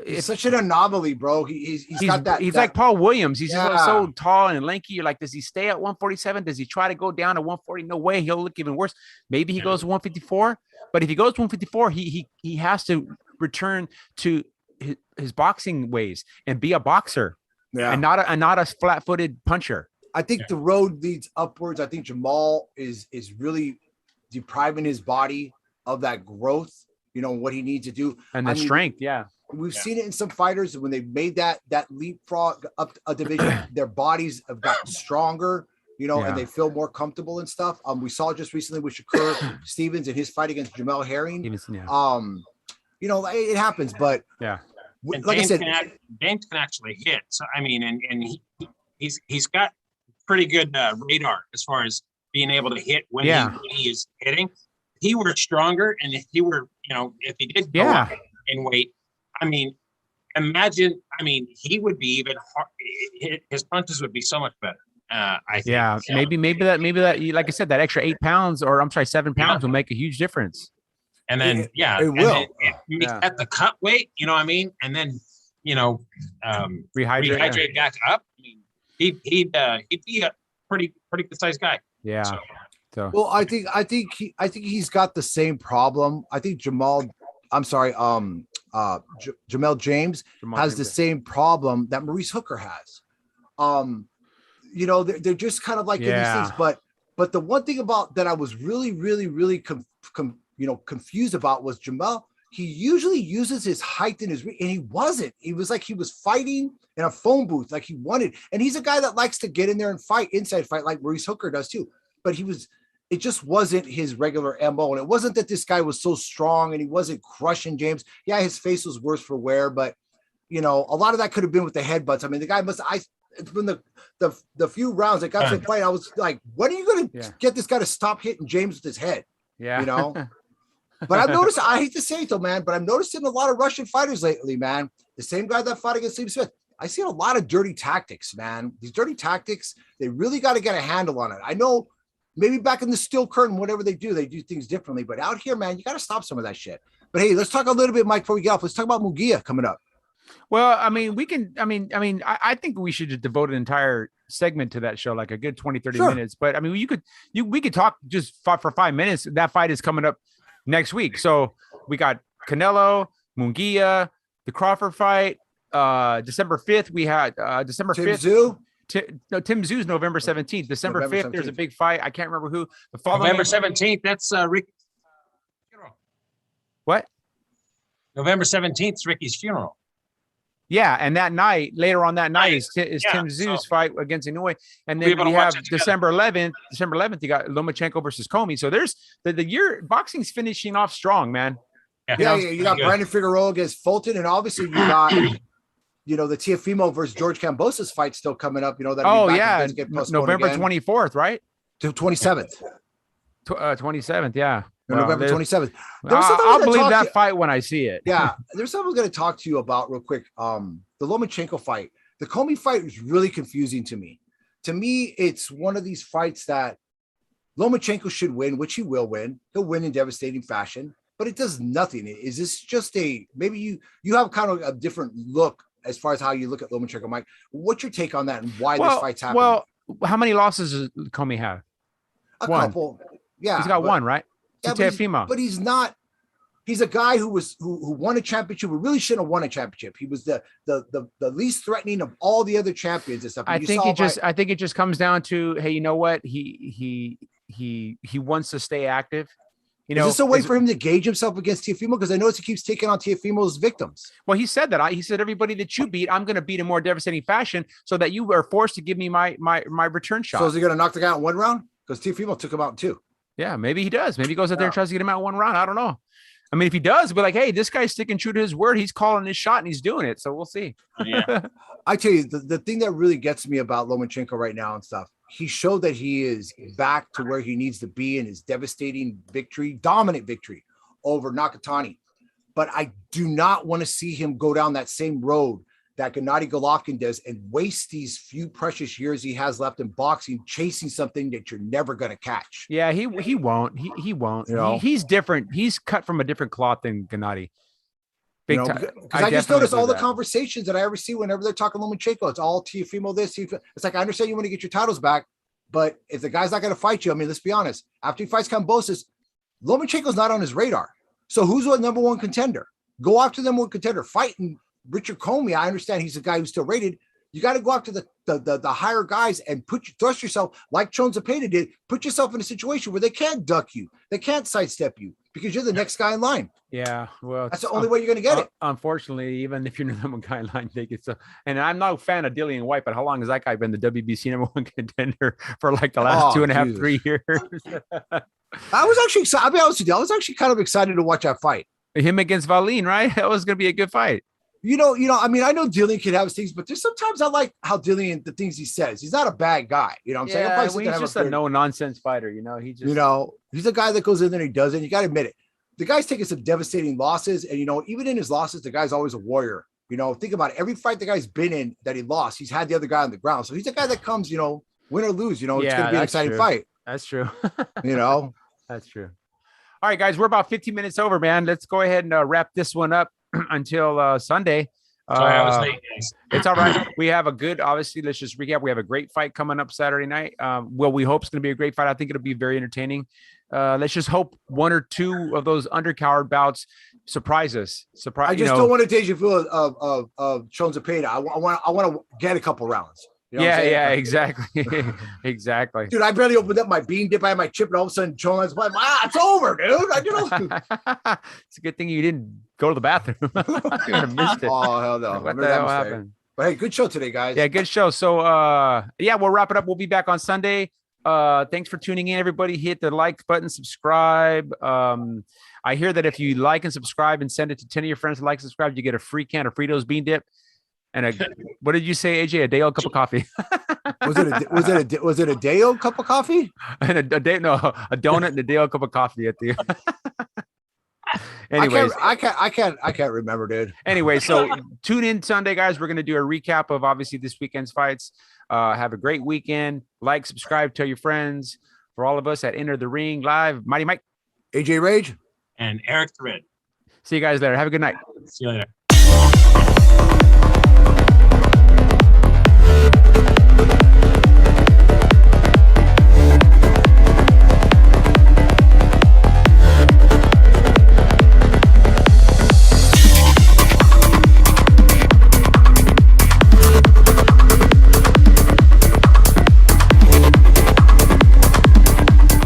It's such an anomaly, bro. He's got that. He's like Paul Williams. He's just so tall and lanky. You're like, does he stay at 147? Does he try to go down to 140? No way. He'll look even worse. Maybe he goes to 154. But if he goes to 154, he has to return to his boxing ways and be a boxer, and not a flat-footed puncher. I think the road leads upwards. I think Jamal is really depriving his body of that growth. What he needs to do and the strength. Yeah. We've seen it in some fighters when they've made that leapfrog up a division, their bodies have gotten stronger, and they feel more comfortable and stuff. We saw just recently with Shakur Stevens and his fight against Jamel Herring. It happens, but like I said, James can actually hit. So I mean, and he's got pretty good radar as far as being able to hit when he is hitting. he were stronger and if he were, if he did go up in weight, I mean, imagine, he would be even hard, his punches would be so much better. I think. Yeah, So, maybe that, like I said, that extra 8 pounds, or I'm sorry, 7 pounds will make a huge difference. And then, it will. At the cut weight, you know what I mean? And then, rehydrate back up. I mean, he'd be a pretty good sized guy. Yeah. So. Well, I think he's got the same problem. I think Jamel James has the same problem that Maurice Hooker has. They're just kind of like in these things, but the one thing about that I was really confused about was Jamel. He usually uses his height and and he wasn't. He was like he was fighting in a phone booth, like he wanted. And he's a guy that likes to get in there and fight, inside fight, like Maurice Hooker does too. But it just wasn't his regular MO. And it wasn't that this guy was so strong and he wasn't crushing James. Yeah, his face was worse for wear, but a lot of that could have been with the headbutts. I mean, the guy when the few rounds that got to the fight, I was like, when are you going to get this guy to stop hitting James with his head? Yeah. But I've noticed, I hate to say it though, man, but I'm noticing a lot of Russian fighters lately, man. The same guy that fought against Liam Smith. I see a lot of dirty tactics, man. These dirty tactics, they really got to get a handle on it. I know maybe back in the Steel Curtain, whatever they do things differently. But out here, man, you got to stop some of that shit. But hey, let's talk a little bit, Mike, before we get off. Let's talk about Munguia coming up. Well, I mean, I think we should just devote an entire segment to that show, like a good 20, 30 minutes. But I mean, we could talk just for 5 minutes. That fight is coming up next week. So we got Canelo, Munguia, the Crawford fight, December 5th. We had December 5th. Tim Tszયુ's November 17th. December 5th, there's a big fight. I can't remember who. The following November 17th, that's Ricky's funeral. What? November 17th is Ricky's funeral. Yeah, and that night, later on that night is Tim Tszયુ's fight against Inoue. And then we have December 11th, you got Lomachenko versus Comey. So there's the year boxing's finishing off strong, man. Yeah, you got Brandon Figueroa against Fulton, and obviously you got the Teofimo versus George Kambosos fight still coming up. November 24th, right? To 27th. 27th, yeah. November 27th. I'll believe that fight when I see it. Yeah, there's something I'm going to talk to you about real quick. The Lomachenko fight, the Comey fight was really confusing to me. To me, it's one of these fights that Lomachenko should win, which he will win. He'll win in devastating fashion, but it does nothing. Is this just maybe you have kind of a different look as far as how you look at Lomachenko, Mike? What's your take on that and why this fight's happening? Well, how many losses does Comey have? A couple. Yeah, he's got one, right? Yeah, but he's not. He's a guy who won a championship. Who really shouldn't have won a championship. He was the least threatening of all the other champions and stuff. I think it just comes down to, hey, you know what? He wants to stay active. Is this a way for him to gauge himself against Teofimo? Because I notice he keeps taking on Teofimo's victims. Well, he said that. He said everybody that you beat, I'm going to beat in more devastating fashion, so that you are forced to give me my return shot. So is he going to knock the guy out in one round? Because Teofimo took him out in two. Yeah, maybe he does. Maybe he goes out there and tries to get him out one round. I don't know. I mean, if he does, we're like, hey, this guy's sticking true to his word. He's calling his shot and he's doing it. So we'll see. Yeah. I tell you, the thing that really gets me about Lomachenko right now and stuff, he showed that he is back to where he needs to be in his devastating victory, dominant victory over Nakatani. But I do not want to see him go down that same road that Gennady Golovkin does and waste these few precious years he has left in boxing, chasing something that you're never going to catch. Yeah, he won't. He won't. He's different. He's cut from a different cloth than Gennady. Big time. Because I just noticed all the conversations that I ever see whenever they're talking Lomachenko, it's all Teofimo this. It's like, I understand you want to get your titles back, but if the guy's not going to fight you, I mean, let's be honest. After he fights Kambosos, Lomachenko's not on his radar. So who's the number one contender? Go after the number one contender. Fighting Richard Comey, I understand he's a guy who's still rated. You got to go after the higher guys and thrust yourself like Chon Zepeda did. Put yourself in a situation where they can't duck you, they can't sidestep you because you're the next guy in line. Yeah, well, that's the only way you're going to get it. Unfortunately, even if you're the number one guy in line, they get so. And I'm not a fan of Dillian White, but how long has that guy been the WBC number one contender for like the last 2.5, 3 years? I was actually excited. I'll be honest with you, I was actually kind of excited to watch that fight. Him against Valine, right? That was going to be a good fight. I mean, I know Dillian can have his things, but there's sometimes I like how Dillian, the things he says. He's not a bad guy. You know what I'm saying? He's just a no nonsense fighter. He just, he's a guy that goes in there and he does it. You got to admit it. The guy's taking some devastating losses. And, even in his losses, the guy's always a warrior. Think about it. Every fight the guy's been in that he lost, he's had the other guy on the ground. So he's a guy that comes, win or lose, it's going to be an exciting fight. That's true. That's true. All right, guys, we're about 15 minutes over, man. Let's go ahead and wrap this one up until Sunday. Sorry, I was late, guys. It's all right. We have obviously, let's just recap. We have a great fight coming up Saturday night. We hope it's going to be a great fight. I think it'll be very entertaining. Let's just hope one or two of those undercard bouts surprise us. I just don't want to deja vu of Chon Zepeda. I want to get a couple rounds. Exactly. Exactly. Dude, I barely opened up my bean dip. I had my chip, and all of a sudden, Chon's like, it's over, dude. It's a good thing you didn't go to the bathroom. You would have missed it. Oh, hell no. What the hell happened? But hey, good show today, guys. Yeah, good show. So, we'll wrap it up. We'll be back on Sunday. Thanks for tuning in, everybody. Hit the like button, subscribe. I hear that if you like and subscribe and send it to 10 of your friends to like, subscribe, you get a free can of Fritos bean dip. And what did you say, AJ? A day old cup of coffee. Was it a day old cup of coffee? And a donut and a day old cup of coffee at the. Anyways, I can't remember, dude. Anyway, so tune in Sunday, guys. We're gonna do a recap of obviously this weekend's fights. Have a great weekend. Like, subscribe, tell your friends. For all of us at Enter the Ring Live, Mighty Mike, AJ Rage, and Eric Thread. See you guys later. Have a good night. See you later.